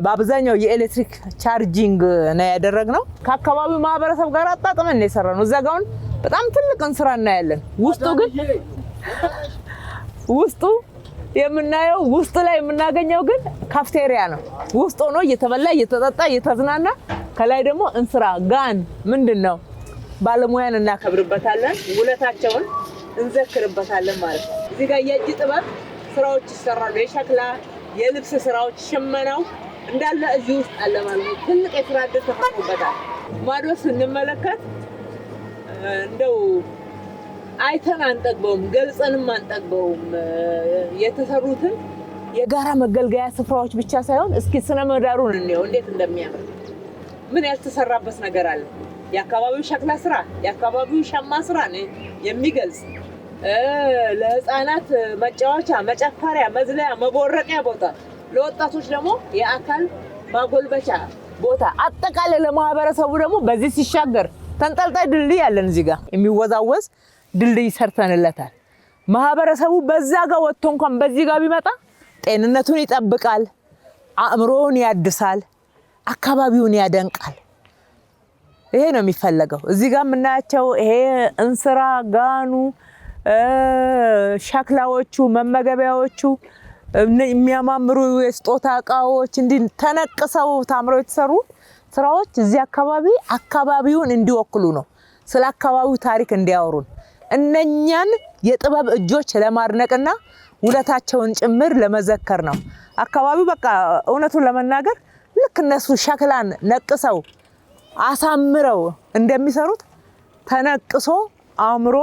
B: በአብዛኛው የኤሌክትሪክ ቻርጂንግ ነው ያደረግነው። ከአካባቢው ማህበረሰብ ጋር አጣጥመን ነው የሰራነው። እዛ ጋር በጣም ትልቅ እንስራ እናያለን። ውስጡ ግን ውስጡ የምናየው ውስጥ ላይ የምናገኘው ግን ካፍቴሪያ ነው። ውስጥ ሆኖ እየተበላ እየተጠጣ እየተዝናና ከላይ ደግሞ እንስራ ጋን ምንድነው ባለሙያን እናከብርበታለን፣ ውለታቸውን እንዘክርበታለን ማለት ነው። እዚህ ጋር የእጅ ጥበብ ስራዎች ይሰራሉ። የሸክላ የልብስ ስራዎች፣ ሽመናው እንዳለ እዚህ ውስጥ አለ ማለት ነው። ትልቅ የስራ ዕድል ተፈጥሮበታል። ማዶ ስንመለከት እንደው አይተን አንጠግበውም፣ ገልጸንም አንጠግበውም። የተሰሩትን የጋራ መገልገያ ስፍራዎች ብቻ ሳይሆን እስኪ ስነ ምህዳሩን እንየው እንዴት እንደሚያምር። ምን ያልተሰራበት ነገር አለ? የአካባቢው ሸክላ ስራ፣ የአካባቢው ሸማ ስራ የሚገልጽ ለህፃናት መጫወቻ፣ መጨፈሪያ፣ መዝለያ፣ መቦረቂያ ቦታ፣ ለወጣቶች ደግሞ የአካል ማጎልበቻ ቦታ፣ አጠቃላይ ለማህበረሰቡ ደግሞ በዚህ ሲሻገር ተንጠልጣይ ድልድይ ያለን እዚህ ጋር የሚወዛወዝ ድልድይ ሰርተንለታል። ማህበረሰቡ በዛ ጋር ወጥቶ እንኳን በዚህ ጋር ቢመጣ ጤንነቱን ይጠብቃል፣ አእምሮውን ያድሳል፣ አካባቢውን ያደንቃል። ይሄ ነው የሚፈለገው። እዚህ ጋር የምናያቸው ይሄ እንስራ ጋኑ፣ ሸክላዎቹ፣ መመገቢያዎቹ፣ የሚያማምሩ የስጦታ እቃዎች እንዲህ ተነቅሰው ታምረው የተሰሩ ስራዎች እዚህ አካባቢውን እንዲወክሉ ነው። ስለ አካባቢው ታሪክ እንዲያወሩን እነኛን የጥበብ እጆች ለማድነቅና ውለታቸውን ጭምር ለመዘከር ነው። አካባቢው በቃ እውነቱን ለመናገር ልክ እነሱ ሸክላን ነቅሰው አሳምረው እንደሚሰሩት ተነቅሶ አምሮ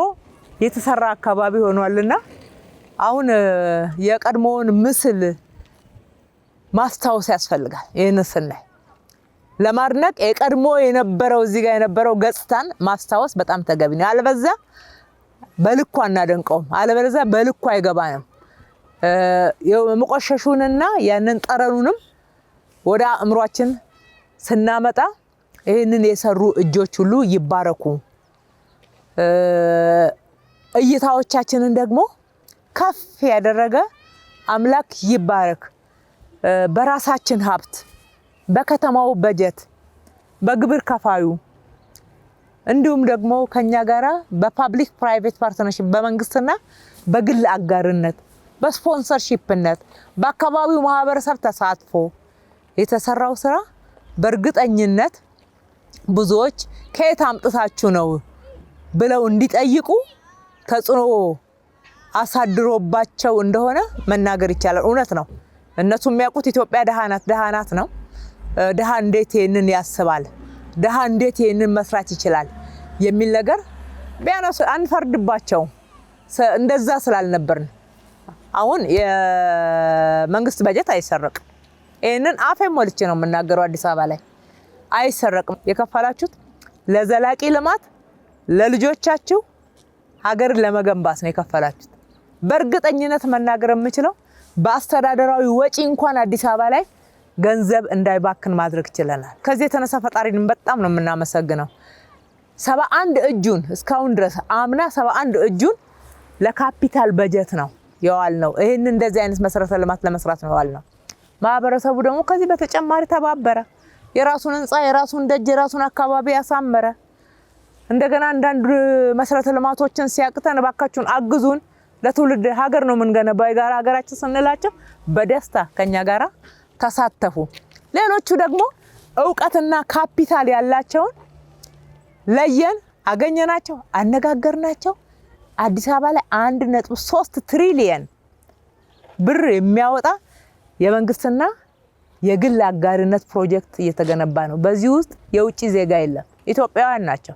B: የተሰራ አካባቢ ሆኗልና አሁን የቀድሞውን ምስል ማስታወስ ያስፈልጋል። ይህን ስናይ ለማድነቅ የቀድሞ የነበረው እዚህ ጋር የነበረው ገጽታን ማስታወስ በጣም ተገቢ ነው። አለበለዚያ በልኩ አናደንቀውም፣ አለበለዚያ በልኩ አይገባንም። የመቆሸሹንና ያንን ጠረኑንም ወደ አእምሯችን ስናመጣ ይህንን የሰሩ እጆች ሁሉ ይባረኩ። እይታዎቻችንን ደግሞ ከፍ ያደረገ አምላክ ይባረክ። በራሳችን ሀብት፣ በከተማው በጀት፣ በግብር ከፋዩ እንዲሁም ደግሞ ከኛ ጋራ በፓብሊክ ፕራይቬት ፓርትነርሺፕ በመንግስትና በግል አጋርነት በስፖንሰርሺፕነት በአካባቢው ማህበረሰብ ተሳትፎ የተሰራው ስራ በእርግጠኝነት ብዙዎች ከየት አምጥታችሁ ነው ብለው እንዲጠይቁ ተጽዕኖ አሳድሮባቸው እንደሆነ መናገር ይቻላል። እውነት ነው። እነሱ የሚያውቁት ኢትዮጵያ ደሃ ናት ነው። ደሃ እንዴት ይሄንን ያስባል? ድሃ እንዴት ይሄንን መስራት ይችላል የሚል ነገር ቢያነሱ አንፈርድባቸው እንደዛ ስላልነበርን። አሁን የመንግስት በጀት አይሰረቅም። ይሄንን አፌን ሞልቼ ነው የምናገረው። አዲስ አበባ ላይ አይሰረቅም። የከፈላችሁት ለዘላቂ ልማት ለልጆቻችሁ ሀገርን ለመገንባት ነው የከፈላችሁት። በእርግጠኝነት መናገር የምችለው በአስተዳደራዊ ወጪ እንኳን አዲስ አበባ ላይ ገንዘብ እንዳይባክን ማድረግ ይችላል። ከዚህ የተነሳ ፈጣሪን በጣም ነው የምናመሰግነው። 71 እጁን እስካሁን ድረስ አምና 71 እጁን ለካፒታል በጀት ነው የዋል ነው። ይሄን እንደዚህ አይነት መሰረተ ልማት ለመስራት ነው የዋል ነው። ማህበረሰቡ ደግሞ ከዚህ በተጨማሪ ተባበረ። የራሱን ህንጻ፣ የራሱን ደጅ፣ የራሱን አካባቢ ያሳመረ። እንደገና አንዳንድ መሰረተ ልማቶችን ሲያቅተን እባካችሁን አግዙን፣ ለትውልድ ሀገር ነው የምንገነባው የጋራ ሀገራችን ስንላቸው በደስታ ከኛ ጋራ ተሳተፉ። ሌሎቹ ደግሞ እውቀትና ካፒታል ያላቸውን ለየን፣ አገኘናቸው፣ አነጋገርናቸው። አዲስ አበባ ላይ 1.3 ትሪሊየን ብር የሚያወጣ የመንግስትና የግል አጋርነት ፕሮጀክት እየተገነባ ነው። በዚህ ውስጥ የውጭ ዜጋ የለም። ኢትዮጵያውያን ናቸው።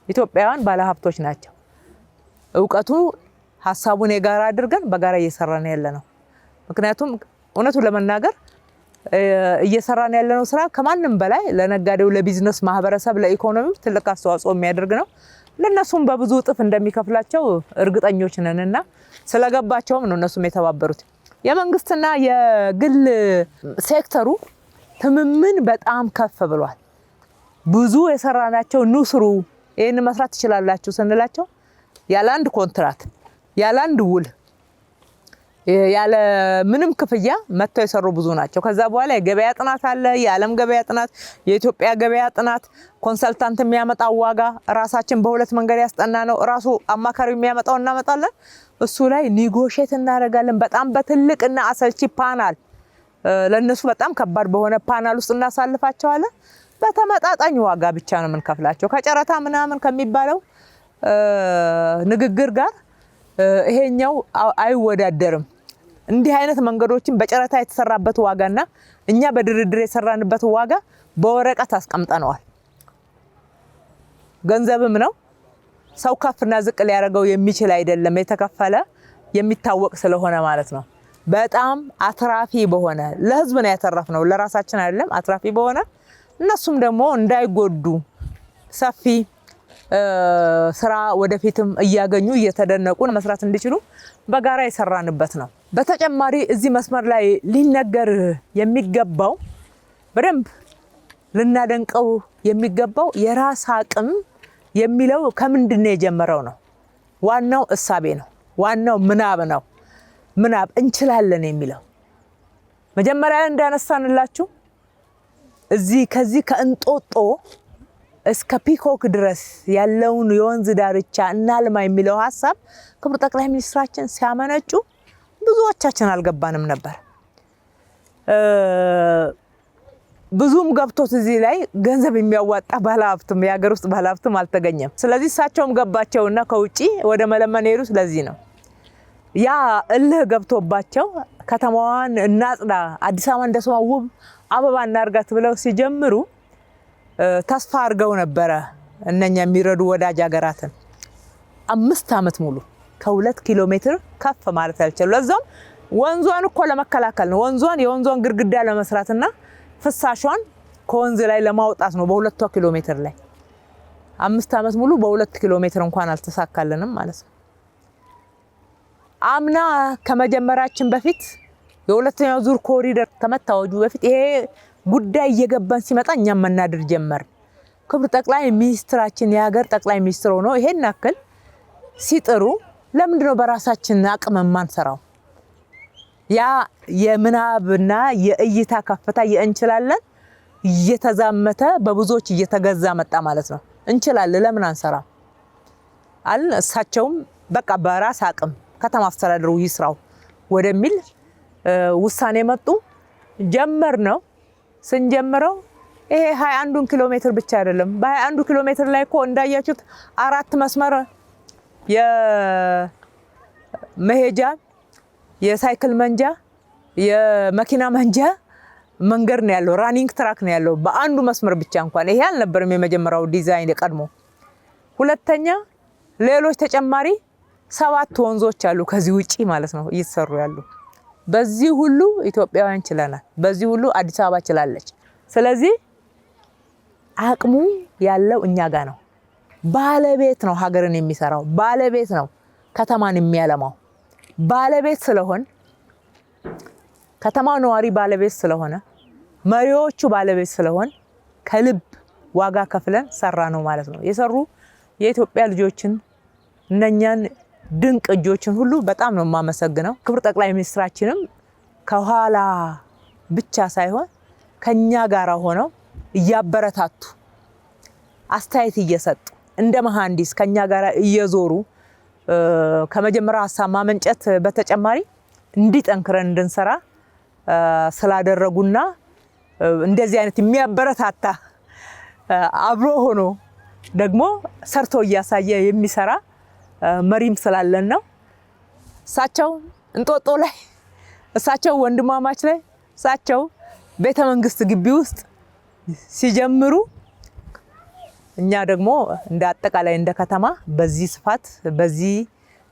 B: ኢትዮጵያውያን ባለሀብቶች ናቸው። እውቀቱ ሀሳቡን የጋራ አድርገን በጋራ እየሰራን ያለነው። ምክንያቱም እውነቱን ለመናገር እየሰራን ያለነው ስራ ከማንም በላይ ለነጋዴው፣ ለቢዝነስ ማህበረሰብ፣ ለኢኮኖሚው ትልቅ አስተዋጽኦ የሚያደርግ ነው። ለነሱም በብዙ እጥፍ እንደሚከፍላቸው እርግጠኞች ነንና ስለገባቸውም ነው እነሱም የተባበሩት። የመንግስትና የግል ሴክተሩ ትምምን በጣም ከፍ ብሏል። ብዙ የሰራናቸው ንስሩ ይሄን መስራት ትችላላችሁ ስንላቸው ያለ አንድ ኮንትራት፣ ያለ አንድ ውል፣ ያለ ምንም ክፍያ መጥተው የሰሩ ብዙ ናቸው። ከዛ በኋላ የገበያ ጥናት አለ፣ የዓለም ገበያ ጥናት፣ የኢትዮጵያ ገበያ ጥናት፣ ኮንሰልታንት የሚያመጣው ዋጋ ራሳችን በሁለት መንገድ ያስጠና ነው። ራሱ አማካሪው የሚያመጣው እናመጣለን። እሱ ላይ ኒጎሼት እናደርጋለን። በጣም በትልቅና አሰልቺ ፓናል፣ ለነሱ በጣም ከባድ በሆነ ፓናል ውስጥ እናሳልፋቸዋለን። በተመጣጣኝ ዋጋ ብቻ ነው የምንከፍላቸው። ከጨረታ ምናምን ከሚባለው ንግግር ጋር ይሄኛው አይወዳደርም። እንዲህ አይነት መንገዶችን በጨረታ የተሰራበት ዋጋና እኛ በድርድር የሰራንበት ዋጋ በወረቀት አስቀምጠነዋል። ገንዘብም ነው። ሰው ከፍና ዝቅ ሊያደርገው የሚችል አይደለም። የተከፈለ የሚታወቅ ስለሆነ ማለት ነው። በጣም አትራፊ በሆነ ለህዝብ ነው ያተረፍነው፣ ለራሳችን አይደለም። አትራፊ በሆነ እነሱም ደግሞ እንዳይጎዱ ሰፊ ስራ ወደፊትም እያገኙ እየተደነቁ መስራት እንዲችሉ በጋራ የሰራንበት ነው። በተጨማሪ እዚህ መስመር ላይ ሊነገር የሚገባው በደንብ ልናደንቀው የሚገባው የራስ አቅም የሚለው ከምንድን ነው የጀመረው ነው። ዋናው እሳቤ ነው። ዋናው ምናብ ነው። ምናብ እንችላለን የሚለው መጀመሪያ እንዳነሳንላችሁ እዚህ ከዚህ ከእንጦጦ እስከ ፒኮክ ድረስ ያለውን የወንዝ ዳርቻ እናልማ የሚለው ሀሳብ ክቡር ጠቅላይ ሚኒስትራችን ሲያመነጩ ብዙዎቻችን አልገባንም ነበር። ብዙም ገብቶት እዚህ ላይ ገንዘብ የሚያዋጣ ባለሀብትም የሀገር ውስጥ ባለሀብትም አልተገኘም። ስለዚህ እሳቸውም ገባቸውና ከውጪ ወደ መለመን ሄዱ። ስለዚህ ነው ያ እልህ ገብቶባቸው ከተማዋን እናጽዳ፣ አዲስ አበባ እንደሷ ውብ አበባ እናርጋት ብለው ሲጀምሩ ተስፋ አድርገው ነበረ እነኛ የሚረዱ ወዳጅ ሀገራትን 5 ዓመት ሙሉ ከ2 ኪሎ ሜትር ከፍ ማለት ያልቻሉ። ለዛም ወንዟን እኮ ለመከላከል ነው። የወንዟን ግድግዳ ለመስራትና ፍሳሿን ከወንዝ ላይ ለማውጣት ነው። በ2 ኪሎ ሜትር ላይ 5 ዓመት ሙሉ በ2 ኪሎ ሜትር እንኳን አልተሳካልንም ማለት ነው። አምና ከመጀመራችን በፊት የሁለተኛው ዙር ኮሪደር ከመታወጁ በፊት ይሄ ጉዳይ እየገባን ሲመጣ እኛም መናደር ጀመር። ክቡር ጠቅላይ ሚኒስትራችን የሀገር ጠቅላይ ሚኒስትር ሆነው ይሄን ያክል ሲጥሩ ለምንድነው በራሳችን አቅም ማንሰራው? ያ የምናብና የእይታ ከፍታ የእንችላለን እየተዛመተ በብዙዎች እየተገዛ መጣ ማለት ነው። እንችላለን ለምን አንሰራ አለ። እሳቸውም በቃ በራስ አቅም ከተማ አስተዳደሩ ይስራው ወደሚል ውሳኔ መጡ። ጀመር ነው። ስንጀምረው ይሄ 21 ኪሎ ሜትር ብቻ አይደለም። በ21 ኪሎ ሜትር ላይ እኮ እንዳያችሁት 4 መስመር የመሄጃ፣ የሳይክል መንጃ፣ የመኪና መንጃ መንገድ ነው ያለው፣ ራኒንግ ትራክ ነው ያለው በአንዱ መስመር ብቻ። እንኳን ይሄ አልነበረም የመጀመሪያው ዲዛይን የቀድሞ። ሁለተኛ ሌሎች ተጨማሪ 7 ወንዞች አሉ ከዚህ ውጪ ማለት ነው እየተሰሩ ያሉ። በዚህ ሁሉ ኢትዮጵያውያን ችለናል። በዚህ ሁሉ አዲስ አበባ ችላለች። ስለዚህ አቅሙ ያለው እኛ ጋር ነው። ባለቤት ነው ሀገርን የሚሰራው፣ ባለቤት ነው ከተማን የሚያለማው። ባለቤት ስለሆን ከተማው ነዋሪ ባለቤት ስለሆነ መሪዎቹ ባለቤት ስለሆን ከልብ ዋጋ ከፍለን ሰራ ነው ማለት ነው። የሰሩ የኢትዮጵያ ልጆችን እነኛን ድንቅ እጆችን ሁሉ በጣም ነው የማመሰግነው። ክቡር ጠቅላይ ሚኒስትራችንም ከኋላ ብቻ ሳይሆን ከኛ ጋር ሆነው እያበረታቱ አስተያየት እየሰጡ እንደ መሐንዲስ ከኛ ጋር እየዞሩ ከመጀመሪያ ሀሳብ ማመንጨት በተጨማሪ እንዲጠንክረን እንድንሰራ ስላደረጉና እንደዚህ አይነት የሚያበረታታ አብሮ ሆኖ ደግሞ ሰርቶ እያሳየ የሚሰራ መሪም ስላለን ነው። እሳቸው እንጦጦ ላይ፣ እሳቸው ወንድማማች ላይ፣ እሳቸው ቤተ መንግስት ግቢ ውስጥ ሲጀምሩ እኛ ደግሞ እንደ አጠቃላይ እንደ ከተማ በዚህ ስፋት በዚህ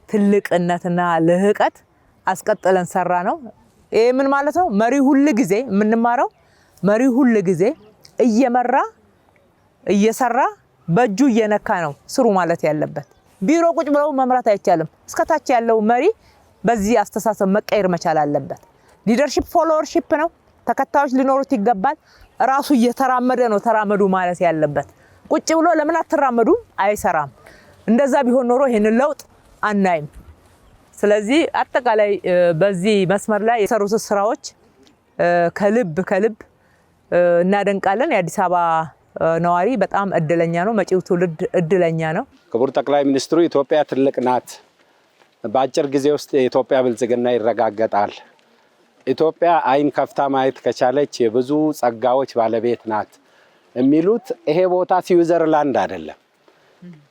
B: ትልቅነትና ልህቀት አስቀጥለን ሰራ ነው። ይሄ ምን ማለት ነው? መሪ ሁሉ ጊዜ የምንማረው መሪ ሁሉ ጊዜ እየመራ እየሰራ በእጁ እየነካ ነው ስሩ ማለት ያለበት። ቢሮ ቁጭ ብለው መምራት አይቻልም። እስከታች ያለው መሪ በዚህ አስተሳሰብ መቀየር መቻል አለበት። ሊደርሺፕ ፎሎወርሺፕ ነው። ተከታዮች ሊኖሩት ይገባል። ራሱ እየተራመደ ነው ተራመዱ ማለት ያለበት። ቁጭ ብሎ ለምን አትራመዱ አይሰራም። እንደዛ ቢሆን ኖሮ ይሄንን ለውጥ አናይም። ስለዚህ አጠቃላይ በዚህ መስመር ላይ የሰሩት ስራዎች ከልብ እናደንቃለን። የአዲስ አበባ ነዋሪ በጣም እድለኛ ነው። መጪው ትውልድ እድለኛ ነው።
A: ክቡር ጠቅላይ ሚኒስትሩ ኢትዮጵያ ትልቅ ናት፣ በአጭር ጊዜ ውስጥ የኢትዮጵያ ብልጽግና ይረጋገጣል፣ ኢትዮጵያ አይን ከፍታ ማየት ከቻለች የብዙ ጸጋዎች ባለቤት ናት የሚሉት ይሄ ቦታ ስዊዘርላንድ አይደለም።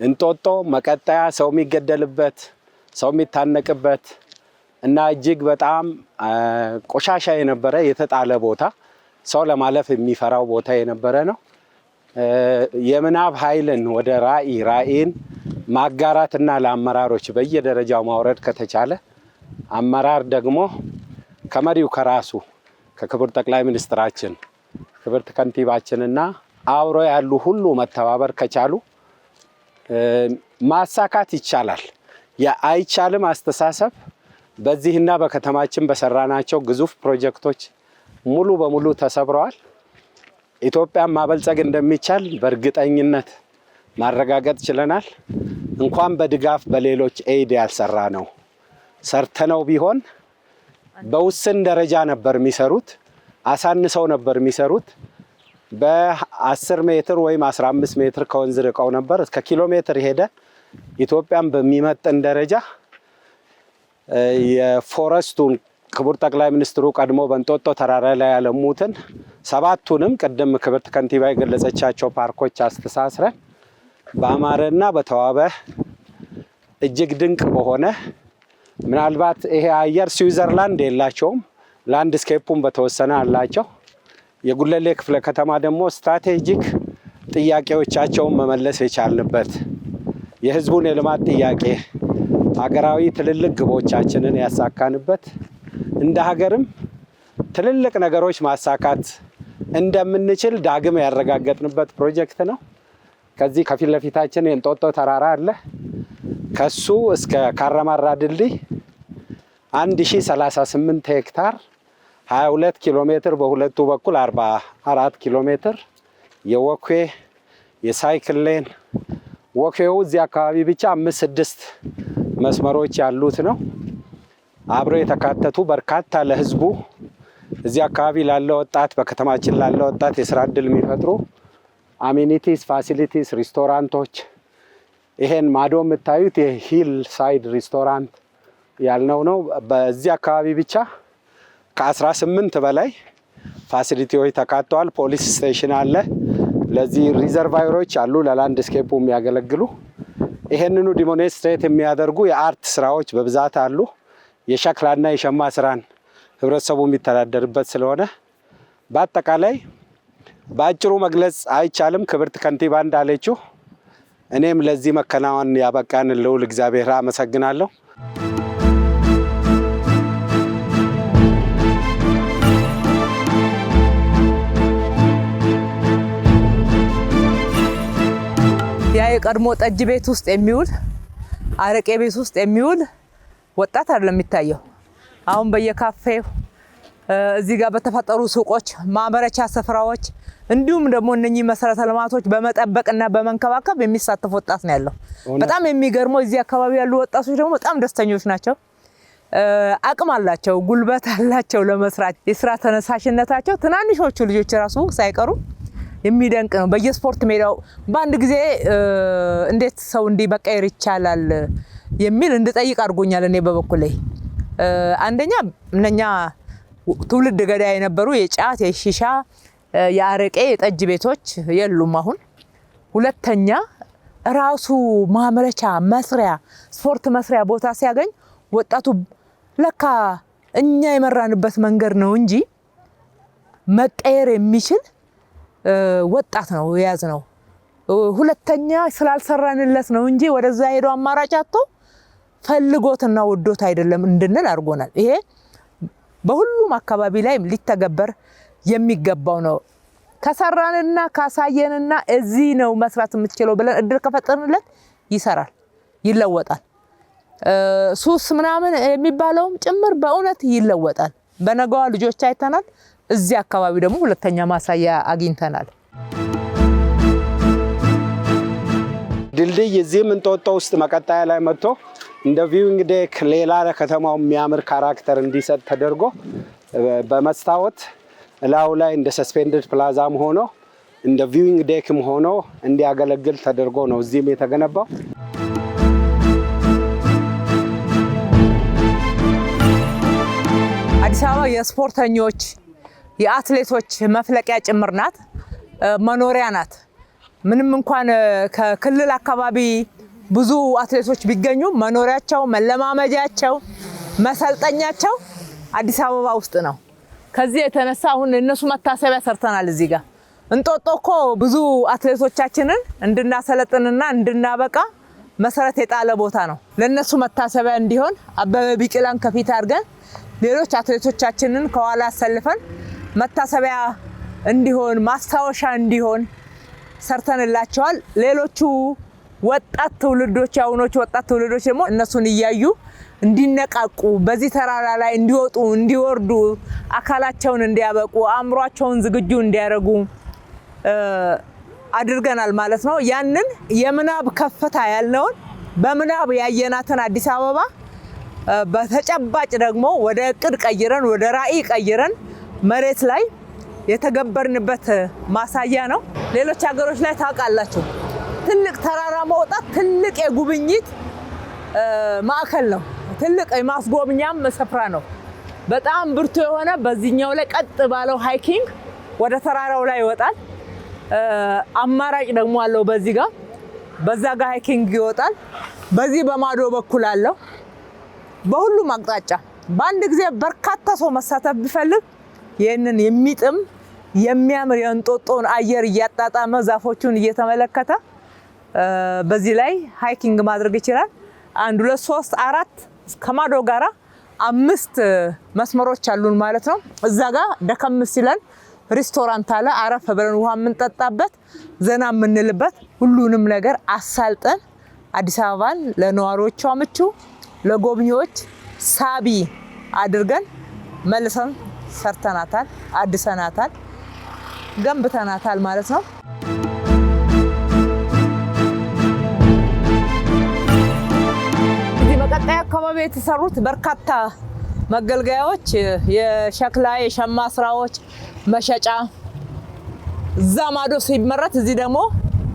A: እንጦጦ መቀጠያ ሰው የሚገደልበት ሰው የሚታነቅበት እና እጅግ በጣም ቆሻሻ የነበረ የተጣለ ቦታ፣ ሰው ለማለፍ የሚፈራው ቦታ የነበረ ነው። የምናብ ኃይልን ወደ ራዕይን ማጋራትና ለአመራሮች በየደረጃው ማውረድ ከተቻለ አመራር ደግሞ ከመሪው ከራሱ ከክቡር ጠቅላይ ሚኒስትራችን ክብርት ከንቲባችንና አብሮ ያሉ ሁሉ መተባበር ከቻሉ ማሳካት ይቻላል። የአይቻልም አስተሳሰብ በዚህና በከተማችን በሰራናቸው ግዙፍ ፕሮጀክቶች ሙሉ በሙሉ ተሰብረዋል። ኢትዮጵያን ማበልጸግ እንደሚቻል በእርግጠኝነት ማረጋገጥ ችለናል። እንኳን በድጋፍ በሌሎች ኤይድ ያልሰራ ነው ሰርተነው ቢሆን በውስን ደረጃ ነበር የሚሰሩት፣ አሳንሰው ነበር የሚሰሩት። በ10 ሜትር ወይም 15 ሜትር ከወንዝ ርቀው ነበር እስከ ኪሎ ሜትር ሄደ። ኢትዮጵያን በሚመጥን ደረጃ የፎረስቱን ክቡር ጠቅላይ ሚኒስትሩ ቀድሞ በእንጦጦ ተራራ ላይ ያለሙትን 7ቱንም ቅድም ክብርት ከንቲባ የገለጸቻቸው ፓርኮች አስተሳስረን በአማረና በተዋበ እጅግ ድንቅ በሆነ ምናልባት ይሄ አየር ስዊዘርላንድ የላቸውም፣ ላንድስኬፑን በተወሰነ አላቸው። የጉለሌ ክፍለ ከተማ ደግሞ ስትራቴጂክ ጥያቄዎቻቸውን መመለስ የቻልንበት የህዝቡን የልማት ጥያቄ ሀገራዊ ትልልቅ ግቦቻችንን ያሳካንበት እንደ ሀገርም ትልልቅ ነገሮች ማሳካት እንደምንችል ዳግም ያረጋገጥንበት ፕሮጀክት ነው። ከዚህ ከፊት ለፊታችን የእንጦጦ ተራራ አለ። ከሱ እስከ ካራማራ ድልድይ 1038 ሄክታር 22 ኪሎ ሜትር በሁለቱ በኩል 44 ኪሎ ሜትር የወክዌ የሳይክል ሌን ወክዌው እዚህ አካባቢ ብቻ 5-6 መስመሮች ያሉት ነው። አብረው የተካተቱ በርካታ ለህዝቡ እዚህ አካባቢ ላለ ወጣት በከተማችን ላለ ወጣት የስራ እድል የሚፈጥሩ አሚኒቲስ፣ ፋሲሊቲስ፣ ሪስቶራንቶች ይሄን ማዶ የምታዩት የሂል ሳይድ ሪስቶራንት ያልነው ነው። በዚህ አካባቢ ብቻ ከ18 በላይ ፋሲሊቲዎች ተካተዋል። ፖሊስ ስቴሽን አለ። ለዚህ ሪዘርቫየሮች አሉ ለላንድስኬፑ የሚያገለግሉ። ይሄንኑ ዲሞንስትሬት የሚያደርጉ የአርት ስራዎች በብዛት አሉ። የሸክላና የሸማ ስራን ህብረተሰቡ የሚተዳደርበት ስለሆነ በአጠቃላይ በአጭሩ መግለጽ አይቻልም። ክብርት ከንቲባ እንዳለችው እኔም ለዚህ መከናወን ያበቃን ልዑል እግዚአብሔር አመሰግናለሁ።
B: ያ የቀድሞ ጠጅ ቤት ውስጥ የሚውል አረቄ ቤት ውስጥ የሚውል ወጣት አይደለም የሚታየው። አሁን በየካፌው እዚህ ጋር በተፈጠሩ ሱቆች፣ ማምረቻ ስፍራዎች እንዲሁም ደግሞ እነኚህ መሰረተ ልማቶች በመጠበቅና በመንከባከብ የሚሳተፍ ወጣት ነው ያለው። በጣም የሚገርመው እዚህ አካባቢ ያሉ ወጣቶች ደግሞ በጣም ደስተኞች ናቸው። አቅም አላቸው፣ ጉልበት አላቸው ለመስራት። የስራ ተነሳሽነታቸው ትናንሾቹ ልጆች ራሱ ሳይቀሩ የሚደንቅ ነው። በየስፖርት ሜዳው በአንድ ጊዜ እንዴት ሰው እንዲህ መቀየር ይቻላል የሚል እንድጠይቅ አድርጎኛል። እኔ በበኩሌ አንደኛ እነኛ ትውልድ ገዳይ የነበሩ የጫት የሺሻ የአረቄ የጠጅ ቤቶች የሉም አሁን። ሁለተኛ ራሱ ማምረቻ መስሪያ ስፖርት መስሪያ ቦታ ሲያገኝ ወጣቱ ለካ እኛ የመራንበት መንገድ ነው እንጂ መቀየር የሚችል ወጣት ነው የያዝ ነው። ሁለተኛ ስላልሰራንለት ነው እንጂ ወደዛ ሄዶ አማራጭ አጥቶ ፈልጎትና ወዶት አይደለም እንድንል አድርጎናል። ይሄ በሁሉም አካባቢ ላይ ሊተገበር የሚገባው ነው። ከሰራንና ካሳየንና እዚህ ነው መስራት የምትችለው ብለን እድል ከፈጠርንለት ይሰራል፣ ይለወጣል። ሱስ ምናምን የሚባለውም ጭምር በእውነት ይለወጣል። በነገዋ ልጆች አይተናል። እዚህ አካባቢ ደግሞ ሁለተኛ ማሳያ አግኝተናል።
A: ድልድይ እዚህም እንጦጦ ውስጥ መቀጣያ ላይ መጥቶ እንደ ቪዊንግ ዴክ ሌላ ከተማው የሚያምር ካራክተር እንዲሰጥ ተደርጎ በመስታወት እላው ላይ እንደ ሰስፔንድድ ፕላዛም ሆኖ እንደ ቪዊንግ ዴክም ሆኖ እንዲያገለግል ተደርጎ ነው እዚህም የተገነባው።
B: አዲስ አበባ የስፖርተኞች የአትሌቶች መፍለቂያ ጭምር ናት፣ መኖሪያ ናት። ምንም እንኳን ከክልል አካባቢ ብዙ አትሌቶች ቢገኙ መኖሪያቸው፣ መለማመጃቸው፣ መሰልጠኛቸው አዲስ አበባ ውስጥ ነው። ከዚህ የተነሳ አሁን እነሱ መታሰቢያ ሰርተናል። እዚህ ጋር እንጦጦ እኮ ብዙ አትሌቶቻችንን እንድናሰለጥንና እንድናበቃ መሰረት የጣለ ቦታ ነው። ለነሱ መታሰቢያ እንዲሆን አበበ ቢቂላን ከፊት አድርገን ሌሎች አትሌቶቻችንን ከኋላ አሰልፈን መታሰቢያ እንዲሆን ማስታወሻ እንዲሆን ሰርተንላቸዋል። ሌሎቹ ወጣት ትውልዶች ያውኖች ወጣት ትውልዶች ደግሞ እነሱን እያዩ እንዲነቃቁ በዚህ ተራራ ላይ እንዲወጡ እንዲወርዱ አካላቸውን እንዲያበቁ አእምሯቸውን ዝግጁ እንዲያደርጉ አድርገናል ማለት ነው። ያንን የምናብ ከፍታ ያልነውን በምናብ ያየናትን አዲስ አበባ በተጨባጭ ደግሞ ወደ እቅድ ቀይረን ወደ ራዕይ ቀይረን መሬት ላይ የተገበርንበት ማሳያ ነው። ሌሎች ሀገሮች ላይ ታውቃላችሁ ትልቅ ተራራ መውጣት ትልቅ የጉብኝት ማዕከል ነው። ትልቅ የማስጎብኛም ስፍራ ነው። በጣም ብርቱ የሆነ በዚህኛው ላይ ቀጥ ባለው ሃይኪንግ ወደ ተራራው ላይ ይወጣል። አማራጭ ደግሞ አለው። በዚህ ጋር በዛ ጋር ሃይኪንግ ይወጣል። በዚህ በማዶ በኩል አለው። በሁሉም አቅጣጫ በአንድ ጊዜ በርካታ ሰው መሳተፍ ቢፈልግ ይህንን የሚጥም የሚያምር የእንጦጦን አየር እያጣጣመ ዛፎቹን እየተመለከተ በዚህ ላይ ሃይኪንግ ማድረግ ይችላል። 1 2 3 4 ከማዶ ጋራ 5 መስመሮች አሉን ማለት ነው። እዛ ጋር ደከም ሲለን ሬስቶራንት አለ፣ አረፍ ብለን ውሃ የምንጠጣበት ዘና የምንልበት ሁሉንም ነገር አሳልጠን አዲስ አበባን ለነዋሪዎቿ ምቹ ለጎብኚዎች ሳቢ አድርገን መልሰን ሰርተናታል፣ አድሰናታል፣ ገንብተናታል ማለት ነው። እዚህ በቀጣይ አካባቢ የተሰሩት በርካታ መገልገያዎች የሸክላ የሸማ ስራዎች መሸጫ እዛ ማዶ ሲመረት እዚህ ደግሞ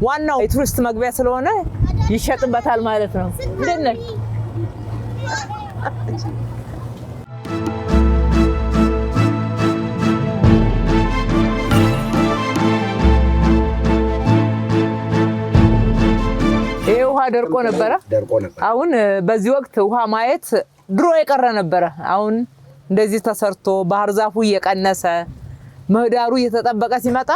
B: ዋናው የቱሪስት መግቢያ ስለሆነ ይሸጥበታል ማለት ነው። እንዴት ነህ? ይሄ ውሃ ደርቆ ነበረ። አሁን በዚህ ወቅት ውሃ ማየት ድሮ የቀረ ነበረ። አሁን እንደዚህ ተሰርቶ ባህር ዛፉ እየቀነሰ ምህዳሩ እየተጠበቀ ሲመጣ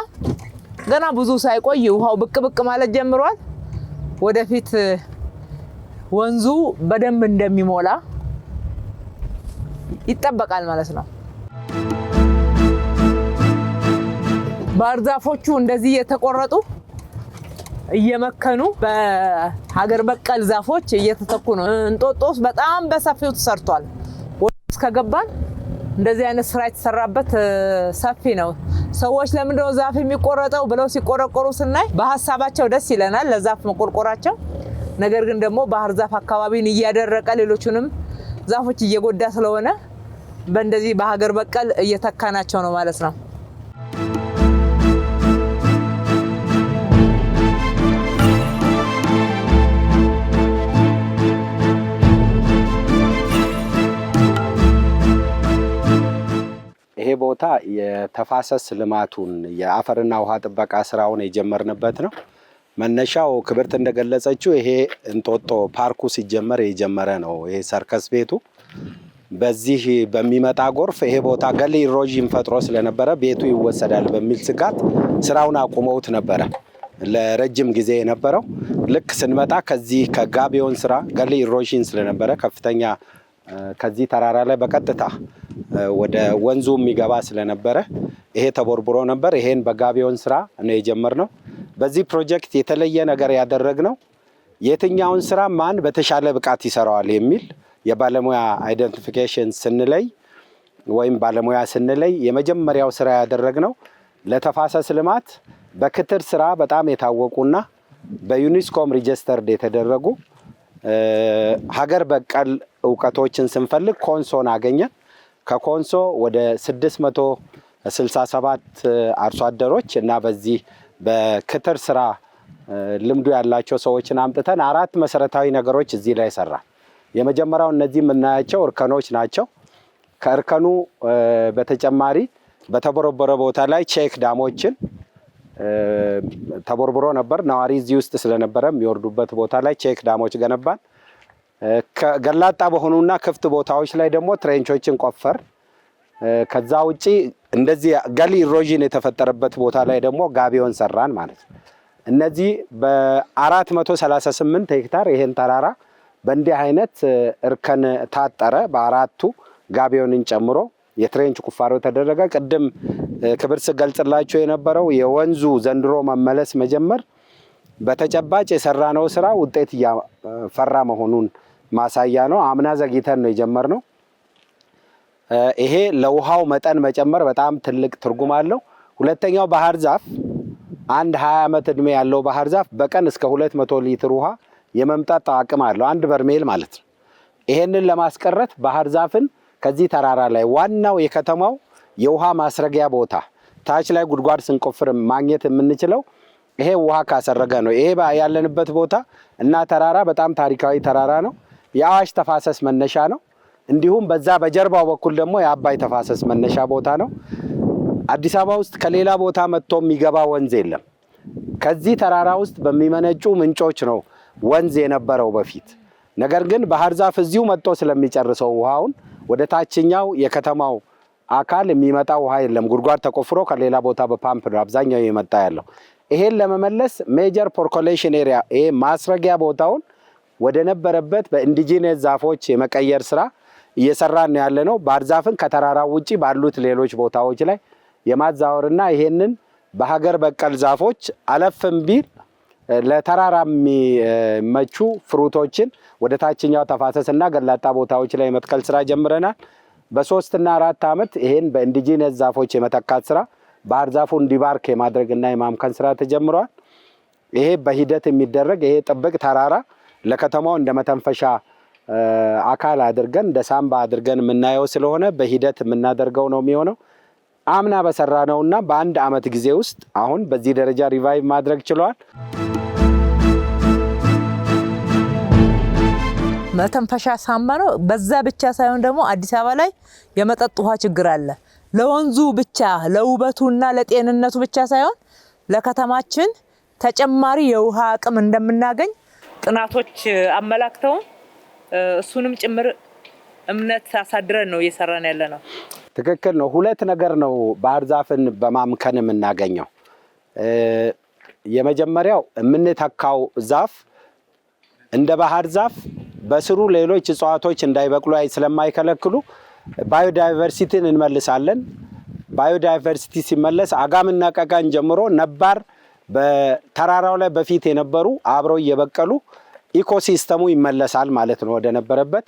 B: ገና ብዙ ሳይቆይ ውሃው ብቅ ብቅ ማለት ጀምሯል። ወደፊት ወንዙ በደንብ እንደሚሞላ ይጠበቃል ማለት ነው። ባህር ዛፎቹ እንደዚህ የተቆረጡ እየመከኑ በሀገር በቀል ዛፎች እየተተኩ ነው። እንጦጦስ በጣም በሰፊው ተሰርቷል። ወደስ ከገባን እንደዚህ አይነት ስራ የተሰራበት ሰፊ ነው። ሰዎች ለምንድነው ዛፍ የሚቆረጠው ብለው ሲቆረቆሩ ስናይ በሐሳባቸው ደስ ይለናል ለዛፍ መቆርቆራቸው። ነገር ግን ደግሞ ባህር ዛፍ አካባቢን እያደረቀ ሌሎቹንም ዛፎች እየጎዳ ስለሆነ በእንደዚህ በሀገር በቀል እየተካናቸው ነው ማለት ነው።
A: ይሄ ቦታ የተፋሰስ ልማቱን የአፈርና ውሃ ጥበቃ ስራውን የጀመርንበት ነው። መነሻው ክብርት እንደገለጸችው ይሄ እንጦጦ ፓርኩ ሲጀመር የጀመረ ነው። ይሄ ሰርከስ ቤቱ በዚህ በሚመጣ ጎርፍ ይሄ ቦታ ገሊ ኢሮዥን ፈጥሮ ስለነበረ ቤቱ ይወሰዳል በሚል ስጋት ስራውን አቁመውት ነበረ ለረጅም ጊዜ የነበረው። ልክ ስንመጣ ከዚህ ከጋቢዮን ስራ ገሊ ኢሮዥን ስለነበረ ከፍተኛ ከዚህ ተራራ ላይ በቀጥታ ወደ ወንዙ የሚገባ ስለነበረ ይሄ ተቦርብሮ ነበር። ይሄን በጋቢዮን ስራ ነው የጀመርነው። በዚህ ፕሮጀክት የተለየ ነገር ያደረግነው የትኛውን ስራ ማን በተሻለ ብቃት ይሰራዋል የሚል የባለሙያ አይደንቲፊኬሽን ስንለይ ወይም ባለሙያ ስንለይ የመጀመሪያው ስራ ያደረግነው ለተፋሰስ ልማት በክትር ስራ በጣም የታወቁና በዩኒስኮም ሪጅስተርድ የተደረጉ ሀገር በቀል እውቀቶችን ስንፈልግ ኮንሶን አገኘን። ከኮንሶ ወደ 667 አርሶ አደሮች እና በዚህ በክትር ስራ ልምዱ ያላቸው ሰዎችን አምጥተን 4 መሰረታዊ ነገሮች እዚህ ላይ ሰራን። የመጀመሪያው እነዚህ የምናያቸው እርከኖች ናቸው። ከእርከኑ በተጨማሪ በተቦረቦረ ቦታ ላይ ቼክ ዳሞችን ተቦርብሮ ነበር። ነዋሪ እዚህ ውስጥ ስለነበረ የሚወርዱበት ቦታ ላይ ቼክ ዳሞች ገነባን። ገላጣ በሆኑና ክፍት ቦታዎች ላይ ደግሞ ትሬንቾችን ቆፈር። ከዛ ውጪ እንደዚህ ገሊ ኢሮዥን የተፈጠረበት ቦታ ላይ ደግሞ ጋቢዮን ሰራን ማለት ነው። እነዚህ በ438 ሄክታር ይሄን ተራራ በእንዲህ አይነት እርከን ታጠረ። በአራቱ ጋቢዮንን ጨምሮ የትሬንች ቁፋሮ ተደረገ። ቅድም ክብር ስገልጽላቸው የነበረው የወንዙ ዘንድሮ መመለስ መጀመር በተጨባጭ የሰራነው ስራ ውጤት እያፈራ መሆኑን ማሳያ ነው። አምና ዘግይተን ነው የጀመርነው። ይሄ ለውሃው መጠን መጨመር በጣም ትልቅ ትርጉም አለው። ሁለተኛው ባህር ዛፍ አንድ 20 ዓመት እድሜ ያለው ባህር ዛፍ በቀን እስከ 200 ሊትር ውሃ የመምጣት አቅም አለው፣ አንድ በርሜል ማለት ነው። ይሄንን ለማስቀረት ባህር ዛፍን ከዚህ ተራራ ላይ ዋናው የከተማው የውሃ ማስረጊያ ቦታ ታች ላይ ጉድጓድ ስንቆፍር ማግኘት የምንችለው ይሄ ውሃ ካሰረገ ነው። ይሄ ያለንበት ቦታ እና ተራራ በጣም ታሪካዊ ተራራ ነው። የአዋሽ ተፋሰስ መነሻ ነው። እንዲሁም በዛ በጀርባው በኩል ደግሞ የአባይ ተፋሰስ መነሻ ቦታ ነው። አዲስ አበባ ውስጥ ከሌላ ቦታ መጥቶ የሚገባ ወንዝ የለም። ከዚህ ተራራ ውስጥ በሚመነጩ ምንጮች ነው ወንዝ የነበረው በፊት። ነገር ግን ባህር ዛፍ እዚሁ መጥቶ ስለሚጨርሰው ውሃውን ወደ ታችኛው የከተማው አካል የሚመጣ ውሃ የለም። ጉድጓድ ተቆፍሮ ከሌላ ቦታ በፓምፕ ነው አብዛኛው የመጣ ያለው። ይሄን ለመመለስ ሜጀር ፖርኮሌሽን ኤሪያ ይሄ ማስረጊያ ቦታውን ወደ ነበረበት በኢንዲጂነስ ዛፎች የመቀየር ስራ እየሰራን ነው ያለ ነው። ባህር ዛፍን ከተራራው ውጪ ባሉት ሌሎች ቦታዎች ላይ የማዛወርና ይሄንን በሀገር በቀል ዛፎች አለፍም ቢል ለተራራ የሚመቹ ፍሩቶችን ወደ ታችኛው ተፋሰስና ገላጣ ቦታዎች ላይ መትከል ስራ ጀምረናል። በ3 እና 4 ዓመት ይሄን በኢንዲጂነስ ዛፎች የመተካት ስራ ባህር ዛፉ እንዲባርክ የማድረግና የማምከን ስራ ተጀምሯል። ይሄ በሂደት የሚደረግ ይሄ ጥብቅ ተራራ ለከተማው እንደ መተንፈሻ አካል አድርገን እንደ ሳምባ አድርገን የምናየው ስለሆነ በሂደት የምናደርገው ነው የሚሆነው። አምና በሰራነውና በአንድ ዓመት ጊዜ ውስጥ አሁን በዚህ ደረጃ ሪቫይቭ ማድረግ ችሏል።
B: መተንፈሻ ሳምባ ነው። በዛ ብቻ ሳይሆን ደግሞ አዲስ አበባ ላይ የመጠጥ ውሃ ችግር አለ። ለወንዙ ብቻ ለውበቱና ለጤንነቱ ብቻ ሳይሆን ለከተማችን ተጨማሪ የውሃ አቅም እንደምናገኝ ጥናቶች አመላክተው እሱንም ጭምር እምነት አሳድረን ነው እየሰራን ያለ ነው።
A: ትክክል ነው። ሁለት ነገር ነው ባህር ዛፍን በማምከን የምናገኘው። የመጀመሪያው የምንተካው ዛፍ እንደ ባህር ዛፍ በስሩ ሌሎች እጽዋቶች እንዳይበቅሉ ስለማይከለክሉ ባዮዳይቨርሲቲን እንመልሳለን። ባዮዳይቨርሲቲ ሲመለስ አጋምና ቀቀን ጀምሮ ነባር በተራራው ላይ በፊት የነበሩ አብረው እየበቀሉ ኢኮሲስተሙ ይመለሳል ማለት ነው ወደ ነበረበት።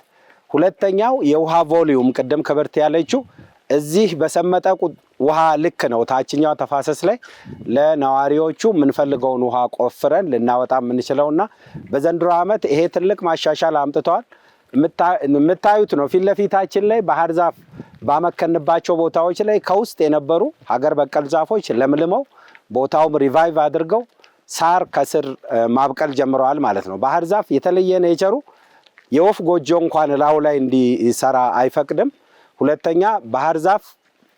A: ሁለተኛው የውሃ ቮሊዩም ቅድም ክብርት ያለችው እዚህ በሰመጠ ውሃ ልክ ነው ታችኛው ተፋሰስ ላይ ለነዋሪዎቹ የምንፈልገውን ውሃ ቆፍረን ልናወጣ የምንችለውና በዘንድሮ ዓመት ይሄ ትልቅ ማሻሻል አምጥተዋል። የምታዩት ነው ፊት ለፊታችን ላይ ባህር ዛፍ ባመከንባቸው ቦታዎች ላይ ከውስጥ የነበሩ ሀገር በቀል ዛፎች ለምልመው ቦታውም ሪቫይቭ አድርገው ሳር ከስር ማብቀል ጀምረዋል ማለት ነው። ባህር ዛፍ የተለየ ኔቸሩ የወፍ ጎጆ እንኳን ላዩ ላይ እንዲሰራ አይፈቅድም። ሁለተኛ ባህር ዛፍ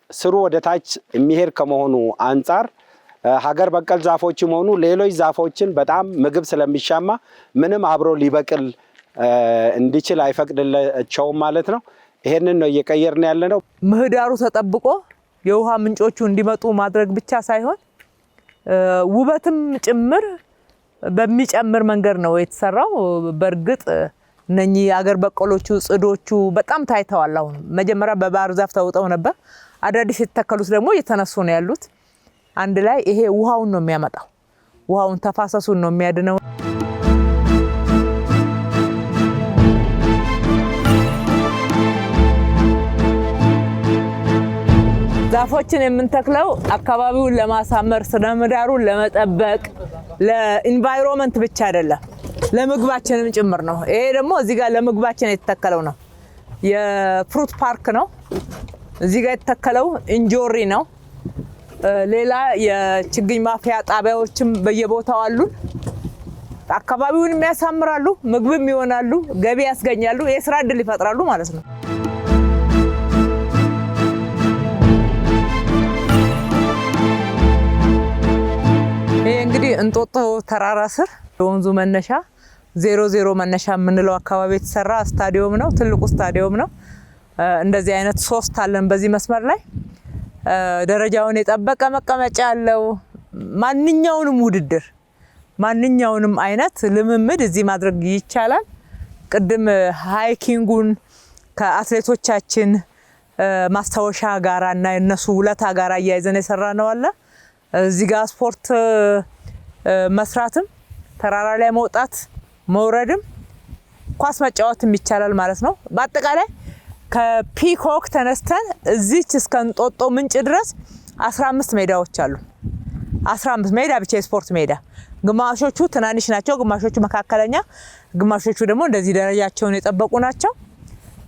A: ስሩ ወደ ታች የሚሄድ ከመሆኑ አንጻር ሀገር በቀል ዛፎችም ሆኑ ሌሎች ዛፎችን በጣም ምግብ ስለሚሻማ ምንም አብሮ ሊበቅል እንዲችል አይፈቅድላቸውም ማለት ነው። ይሄንን ነው እየቀየርን ያለ ነው።
B: ምህዳሩ ተጠብቆ የውሃ ምንጮቹ እንዲመጡ ማድረግ ብቻ ሳይሆን ውበትም ጭምር በሚጨምር መንገድ ነው የተሰራው። በእርግጥ እነኚህ አገር በቀሎቹ ጽዶቹ በጣም ታይተዋል። አሁን መጀመሪያ በባህር ዛፍ ተውጠው ነበር። አዳዲስ የተተከሉት ደግሞ እየተነሱ ነው ያሉት። አንድ ላይ ይሄ ውሃውን ነው የሚያመጣው። ውሃውን ተፋሰሱን ነው የሚያድነው። ዛፎችን የምንተክለው አካባቢውን ለማሳመር ስነ ምህዳሩን ለመጠበቅ ለኢንቫይሮንመንት ብቻ አይደለም፣ ለምግባችንም ጭምር ነው። ይሄ ደግሞ እዚህ ጋር ለምግባችን የተተከለው ነው። የፍሩት ፓርክ ነው። እዚህ ጋር የተተከለው እንጆሪ ነው። ሌላ የችግኝ ማፍያ ጣቢያዎችም በየቦታው አሉ። አካባቢውን የሚያሳምራሉ፣ ምግብም ይሆናሉ፣ ገቢ ያስገኛሉ፣ የስራ እድል ይፈጥራሉ ማለት ነው። ይሄ እንግዲህ እንጦጦ ተራራ ስር የወንዙ መነሻ 00 መነሻ የምንለው አካባቢ የተሰራ ስታዲየም ነው። ትልቁ ስታዲየም ነው። እንደዚህ አይነት 3 አለን በዚህ መስመር ላይ ደረጃውን የጠበቀ መቀመጫ ያለው ማንኛውንም ውድድር ማንኛውንም አይነት ልምምድ እዚህ ማድረግ ይቻላል። ቅድም ሃይኪንጉን ከአትሌቶቻችን ማስታወሻ ጋራ እና የነሱ ውለታ ጋራ እያይዘን የሰራ ነው አለ። እዚህ ጋር ስፖርት መስራትም ተራራ ላይ መውጣት መውረድም ኳስ መጫወትም ይቻላል ማለት ነው። በአጠቃላይ ከፒኮክ ተነስተን እዚች እስከ እንጦጦ ምንጭ ድረስ 15 ሜዳዎች አሉ። 15 ሜዳ ብቻ የስፖርት ሜዳ። ግማሾቹ ትናንሽ ናቸው፣ ግማሾቹ መካከለኛ፣ ግማሾቹ ደግሞ እንደዚህ ደረጃቸውን የጠበቁ ናቸው።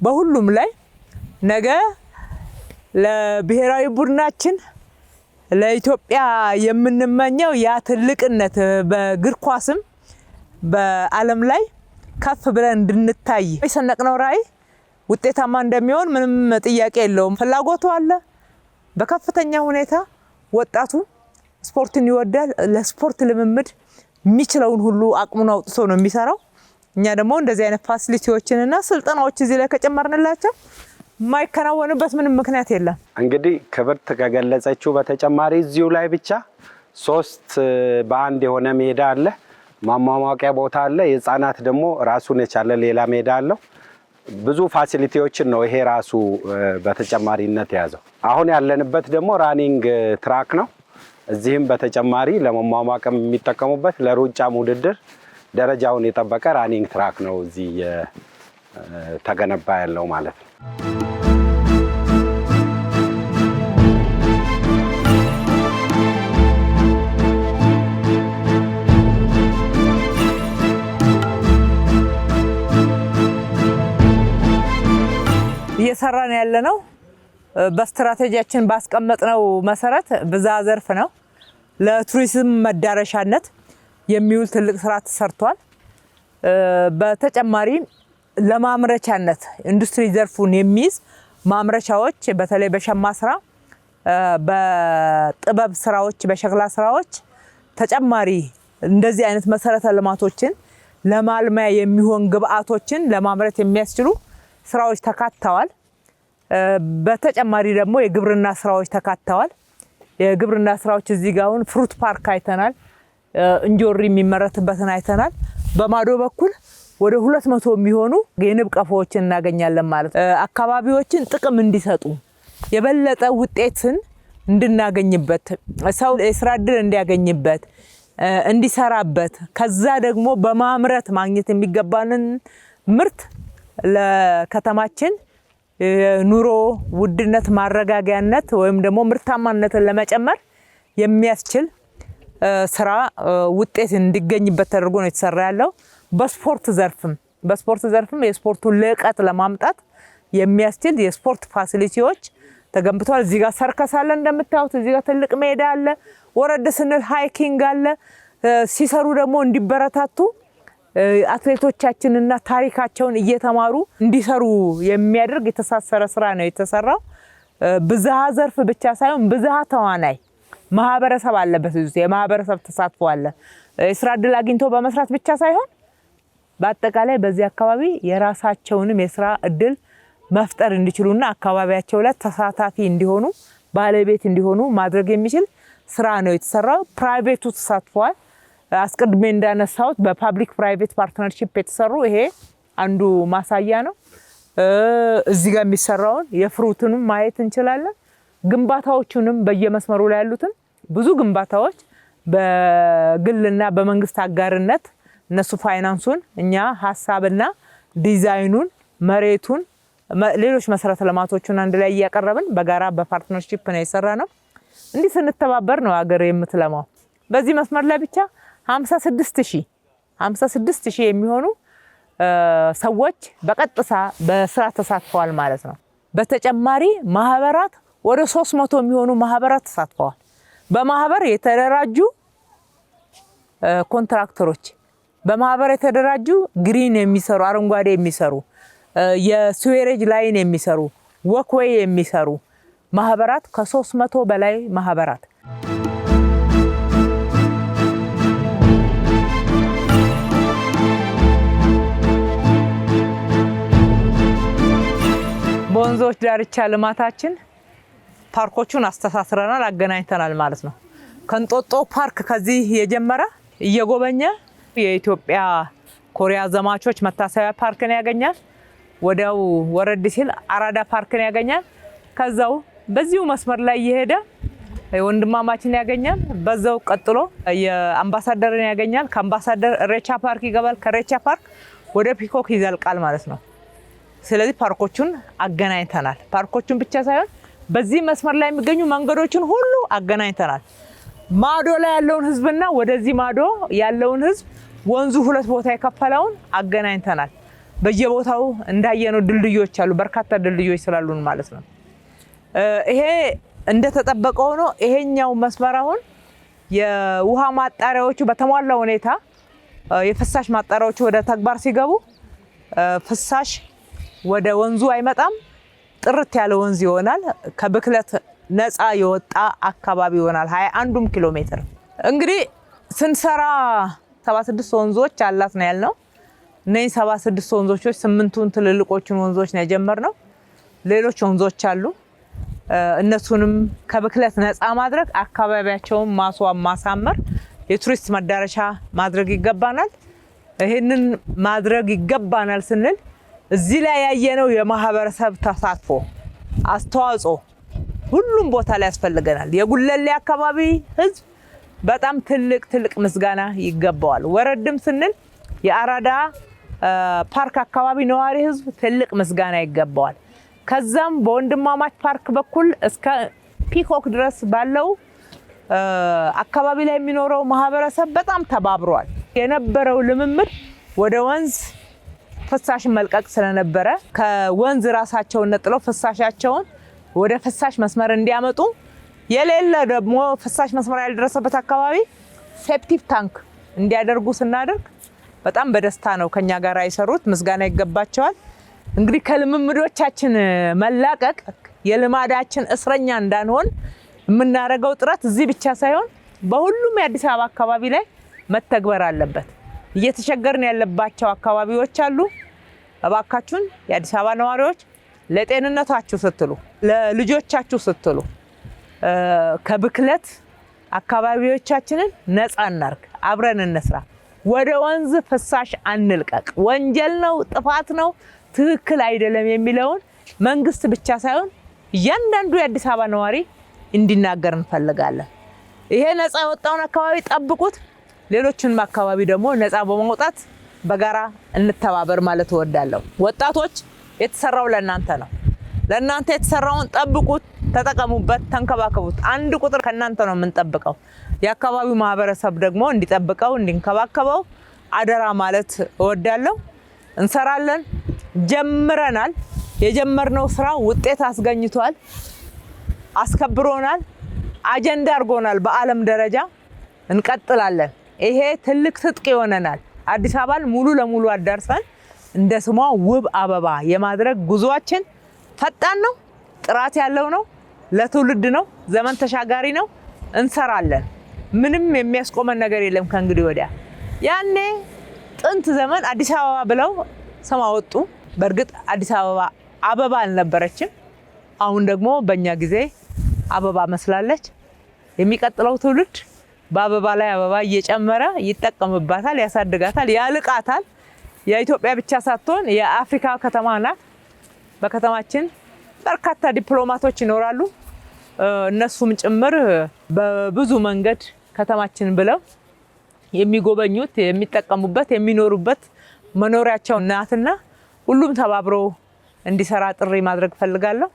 B: በሁሉም ላይ ነገ ለብሔራዊ ቡድናችን ለኢትዮጵያ የምንመኘው ያ ትልቅነት በእግር ኳስም በዓለም ላይ ከፍ ብለን እንድንታይ የሰነቅነው ራዕይ ውጤታማ እንደሚሆን ምንም ጥያቄ የለውም። ፍላጎቱ አለ። በከፍተኛ ሁኔታ ወጣቱ ስፖርትን ይወዳል። ለስፖርት ልምምድ የሚችለውን ሁሉ አቅሙን አውጥቶ ነው የሚሰራው። እኛ ደግሞ እንደዚህ አይነት ፋሲሊቲዎችንና ስልጠናዎች እዚህ ላይ ከጨመርንላቸው የማይከናወንበት ምንም ምክንያት የለም።
A: እንግዲህ ክብርት ከገለጸችው በተጨማሪ እዚሁ ላይ ብቻ 3 በአንድ የሆነ ሜዳ አለ፣ ማሟሟቂያ ቦታ አለ። የህፃናት ደግሞ ራሱን የቻለ ሌላ ሜዳ አለው። ብዙ ፋሲሊቲዎችን ነው ይሄ ራሱ በተጨማሪነት የያዘው። አሁን ያለንበት ደግሞ ራኒንግ ትራክ ነው። እዚህም በተጨማሪ ለመሟሟቅም የሚጠቀሙበት ለሩጫም ውድድር ደረጃውን የጠበቀ ራኒንግ ትራክ ነው እዚህ ተገነባ ያለው ማለት ነው።
B: እየሰራን ያለነው በስትራቴጂያችን ባስቀመጥነው መሰረት ብዝሃ ዘርፍ ነው። ለቱሪዝም መዳረሻነት የሚውል ትልቅ ስራ ተሰርቷል። በተጨማሪ ለማምረቻነት ኢንዱስትሪ ዘርፉን የሚይዝ ማምረቻዎች በተለይ በሸማ ስራ፣ በጥበብ ስራዎች፣ በሸክላ ስራዎች ተጨማሪ እንደዚህ አይነት መሰረተ ልማቶችን ለማልማያ የሚሆን ግብአቶችን ለማምረት የሚያስችሉ ስራዎች ተካተዋል። በተጨማሪ ደግሞ የግብርና ስራዎች ተካተዋል። የግብርና ስራዎች እዚህ ጋር አሁን ፍሩት ፓርክ አይተናል። እንጆሪ የሚመረትበትን አይተናል። በማዶ በኩል ወደ 200 የሚሆኑ የንብ ቀፎዎችን እናገኛለን ማለት ነው። አካባቢዎችን ጥቅም እንዲሰጡ የበለጠ ውጤትን እንድናገኝበት ሰው የስራ ዕድል እንዲያገኝበት እንዲሰራበት ከዛ ደግሞ በማምረት ማግኘት የሚገባንን ምርት ለከተማችን ኑሮ ውድነት ማረጋጊያነት ወይም ደግሞ ምርታማነትን ለመጨመር የሚያስችል ስራ ውጤት እንዲገኝበት ተደርጎ ነው የተሰራ ያለው። በስፖርት ዘርፍም የስፖርቱን ልዕቀት ለማምጣት የሚያስችል የስፖርት ፋሲሊቲዎች ተገንብተዋል። እዚህ ጋር ሰርከስ አለ እንደምታዩት። እዚህ ጋር ትልቅ ሜዳ አለ። ወረድ ስንል ሃይኪንግ አለ። ሲሰሩ ደግሞ እንዲበረታቱ አትሌቶቻችንና ታሪካቸውን እየተማሩ እንዲሰሩ የሚያደርግ የተሳሰረ ስራ ነው የተሰራው። ብዝሃ ዘርፍ ብቻ ሳይሆን ብዝሃ ተዋናይ ማህበረሰብ አለበት። የማህበረሰብ ተሳትፎ አለ። የስራ ዕድል አግኝቶ በመስራት ብቻ ሳይሆን በአጠቃላይ በዚህ አካባቢ የራሳቸውንም የስራ ዕድል መፍጠር እንዲችሉና አካባቢያቸው ላይ ተሳታፊ እንዲሆኑ ባለቤት እንዲሆኑ ማድረግ የሚችል ስራ ነው የተሰራው። ፕራይቬቱ ተሳትፏል። አስቀድሜ እንዳነሳሁት በፓብሊክ ፕራይቬት ፓርትነርሺፕ የተሰሩ ይሄ አንዱ ማሳያ ነው። እዚህ ጋር የሚሰራውን የፍሩትንም ማየት እንችላለን። ግንባታዎቹንም በየመስመሩ ላይ ያሉትን ብዙ ግንባታዎች በግልና በመንግስት አጋርነት እነሱ ፋይናንሱን እኛ ሐሳብና ዲዛይኑን መሬቱን ሌሎች መሰረተ ልማቶችን አንድ ላይ እያቀረብን በጋራ በፓርትነርሺፕ ነው የሰራ ነው። እንዲህ ስንተባበር ነው ሀገር የምትለማው። በዚህ መስመር ላይ ብቻ 56000 የሚሆኑ ሰዎች በቀጥታ በስራ ተሳትፈዋል ማለት ነው። በተጨማሪ ማህበራት ወደ 300 የሚሆኑ ማህበራት ተሳትፈዋል። በማህበር የተደራጁ ኮንትራክተሮች፣ በማህበር የተደራጁ ግሪን የሚሰሩ አረንጓዴ የሚሰሩ የስዌሬጅ ላይን የሚሰሩ ወክዌይ የሚሰሩ ማህበራት ከ300 በላይ ማህበራት በወንዞች ዳርቻ ልማታችን ፓርኮቹን አስተሳስረናል፣ አገናኝተናል ማለት ነው። ከእንጦጦ ፓርክ ከዚህ የጀመረ እየጎበኘ የኢትዮጵያ ኮሪያ ዘማቾች መታሰቢያ ፓርክን ያገኛል። ወዲያው ወረድ ሲል አራዳ ፓርክን ያገኛል። ከዛው በዚሁ መስመር ላይ እየሄደ ወንድማማችን ያገኛል። በዛው ቀጥሎ የአምባሳደርን ያገኛል። ከአምባሳደር ሬቻ ፓርክ ይገባል። ከሬቻ ፓርክ ወደ ፒኮክ ይዘልቃል ማለት ነው። ስለዚህ ፓርኮቹን አገናኝተናል። ፓርኮቹን ብቻ ሳይሆን በዚህ መስመር ላይ የሚገኙ መንገዶችን ሁሉ አገናኝተናል። ማዶ ላይ ያለውን ህዝብና ወደዚህ ማዶ ያለውን ህዝብ ወንዙ ሁለት ቦታ የከፈለውን አገናኝተናል። በየቦታው እንዳየነው ድልድዮች አሉ። በርካታ ድልድዮች ስላሉን ማለት ነው። ይሄ እንደተጠበቀው ነው። ይሄኛው መስመር አሁን የውሃ ማጣሪያዎቹ በተሟላ ሁኔታ የፍሳሽ ማጣሪያዎቹ ወደ ተግባር ሲገቡ ፍሳሽ ወደ ወንዙ አይመጣም። ጥርት ያለ ወንዝ ይሆናል። ከብክለት ነፃ የወጣ አካባቢ ይሆናል። 21 ኪሎ ሜትር እንግዲህ ስንሰራ 76 ወንዞች አላት ነው ያልነው። እነዚህ 76 ወንዞች 8ቱን ትልልቆቹን ወንዞች ነው የጀመርነው። ሌሎች ወንዞች አሉ። እነሱንም ከብክለት ነፃ ማድረግ፣ አካባቢያቸውን ማስዋብ፣ ማሳመር፣ የቱሪስት መዳረሻ ማድረግ ይገባናል። ይሄንን ማድረግ ይገባናል ስንል እዚህ ላይ ያየነው የማህበረሰብ ተሳትፎ አስተዋጽኦ ሁሉም ቦታ ላይ ያስፈልገናል። የጉለሌ አካባቢ ህዝብ በጣም ትልቅ ምስጋና ይገባዋል። ወረድም ስንል የአራዳ ፓርክ አካባቢ ነዋሪ ህዝብ ትልቅ ምስጋና ይገባዋል። ከዛም በወንድማማች ፓርክ በኩል እስከ ፒኮክ ድረስ ባለው አካባቢ ላይ የሚኖረው ማህበረሰብ በጣም ተባብሯል። የነበረው ልምምድ ወደ ወንዝ ፍሳሽን መልቀቅ ስለነበረ ከወንዝ ራሳቸውን ነጥለው ፍሳሻቸውን ወደ ፍሳሽ መስመር እንዲያመጡ፣ የሌለ ደግሞ ፍሳሽ መስመር ያልደረሰበት አካባቢ ሴፕቲክ ታንክ እንዲያደርጉ ስናደርግ በጣም በደስታ ነው ከኛ ጋር የሰሩት። ምስጋና ይገባቸዋል። እንግዲህ ከልምምዶቻችን መላቀቅ የልማዳችን እስረኛ እንዳንሆን የምናደርገው ጥረት እዚህ ብቻ ሳይሆን በሁሉም የአዲስ አበባ አካባቢ ላይ መተግበር አለበት። እየተቸገርን ያለባቸው አካባቢዎች አሉ። እባካችሁን የአዲስ አበባ ነዋሪዎች ለጤንነታችሁ ስትሉ ለልጆቻችሁ ስትሉ ከብክለት አካባቢዎቻችንን ነፃ እናርግ፣ አብረን እንስራ። ወደ ወንዝ ፍሳሽ አንልቀቅ። ወንጀል ነው፣ ጥፋት ነው፣ ትክክል አይደለም የሚለውን መንግስት ብቻ ሳይሆን እያንዳንዱ የአዲስ አበባ ነዋሪ እንዲናገር እንፈልጋለን። ይሄ ነፃ የወጣውን አካባቢ ጠብቁት፣ ሌሎችንም አካባቢ ደግሞ ነፃ በማውጣት በጋራ እንተባበር ማለት እወዳለሁ። ወጣቶች የተሰራው ለእናንተ ነው። ለእናንተ የተሰራውን ጠብቁት፣ ተጠቀሙበት፣ ተንከባከቡት። አንድ ቁጥር ከእናንተ ነው የምንጠብቀው። የአካባቢው ማህበረሰብ ደግሞ እንዲጠብቀው እንዲንከባከበው አደራ ማለት እወዳለሁ። እንሰራለን፣ ጀምረናል። የጀመርነው ስራ ውጤት አስገኝቷል፣ አስከብሮናል፣ አጀንዳ አድርጎናል። በዓለም ደረጃ እንቀጥላለን። ይሄ ትልቅ ትጥቅ ይሆነናል። አዲስ አበባን ሙሉ ለሙሉ አዳርሰን እንደ ስሟ ውብ አበባ የማድረግ ጉዟችን ፈጣን ነው፣ ጥራት ያለው ነው፣ ለትውልድ ነው፣ ዘመን ተሻጋሪ ነው። እንሰራለን። ምንም የሚያስቆመን ነገር የለም ከእንግዲህ ወዲያ። ያኔ ጥንት ዘመን አዲስ አበባ ብለው ስም አወጡ። በእርግጥ አዲስ አበባ አበባ አልነበረችም። አሁን ደግሞ በእኛ ጊዜ አበባ መስላለች። የሚቀጥለው ትውልድ በአበባ ላይ አበባ እየጨመረ ይጠቀምባታል፣ ያሳድጋታል፣ ያልቃታል። የኢትዮጵያ ብቻ ሳትሆን የአፍሪካ ከተማ ናት። በከተማችን በርካታ ዲፕሎማቶች ይኖራሉ። እነሱም ጭምር በብዙ መንገድ ከተማችን ብለው የሚጎበኙት፣ የሚጠቀሙበት፣ የሚኖሩበት መኖሪያቸው ናትና ሁሉም ተባብሮ እንዲሰራ ጥሪ ማድረግ ፈልጋለሁ።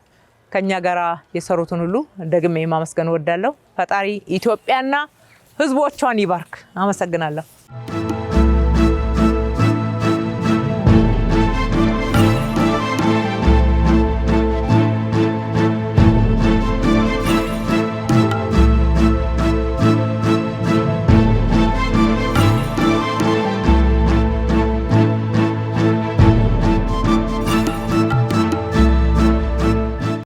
B: ከኛ ጋራ የሰሩትን ሁሉ ደግሜ ማመስገን እወዳለሁ። ፈጣሪ ኢትዮጵያና ሕዝቦቿን ይባርክ። አመሰግናለሁ።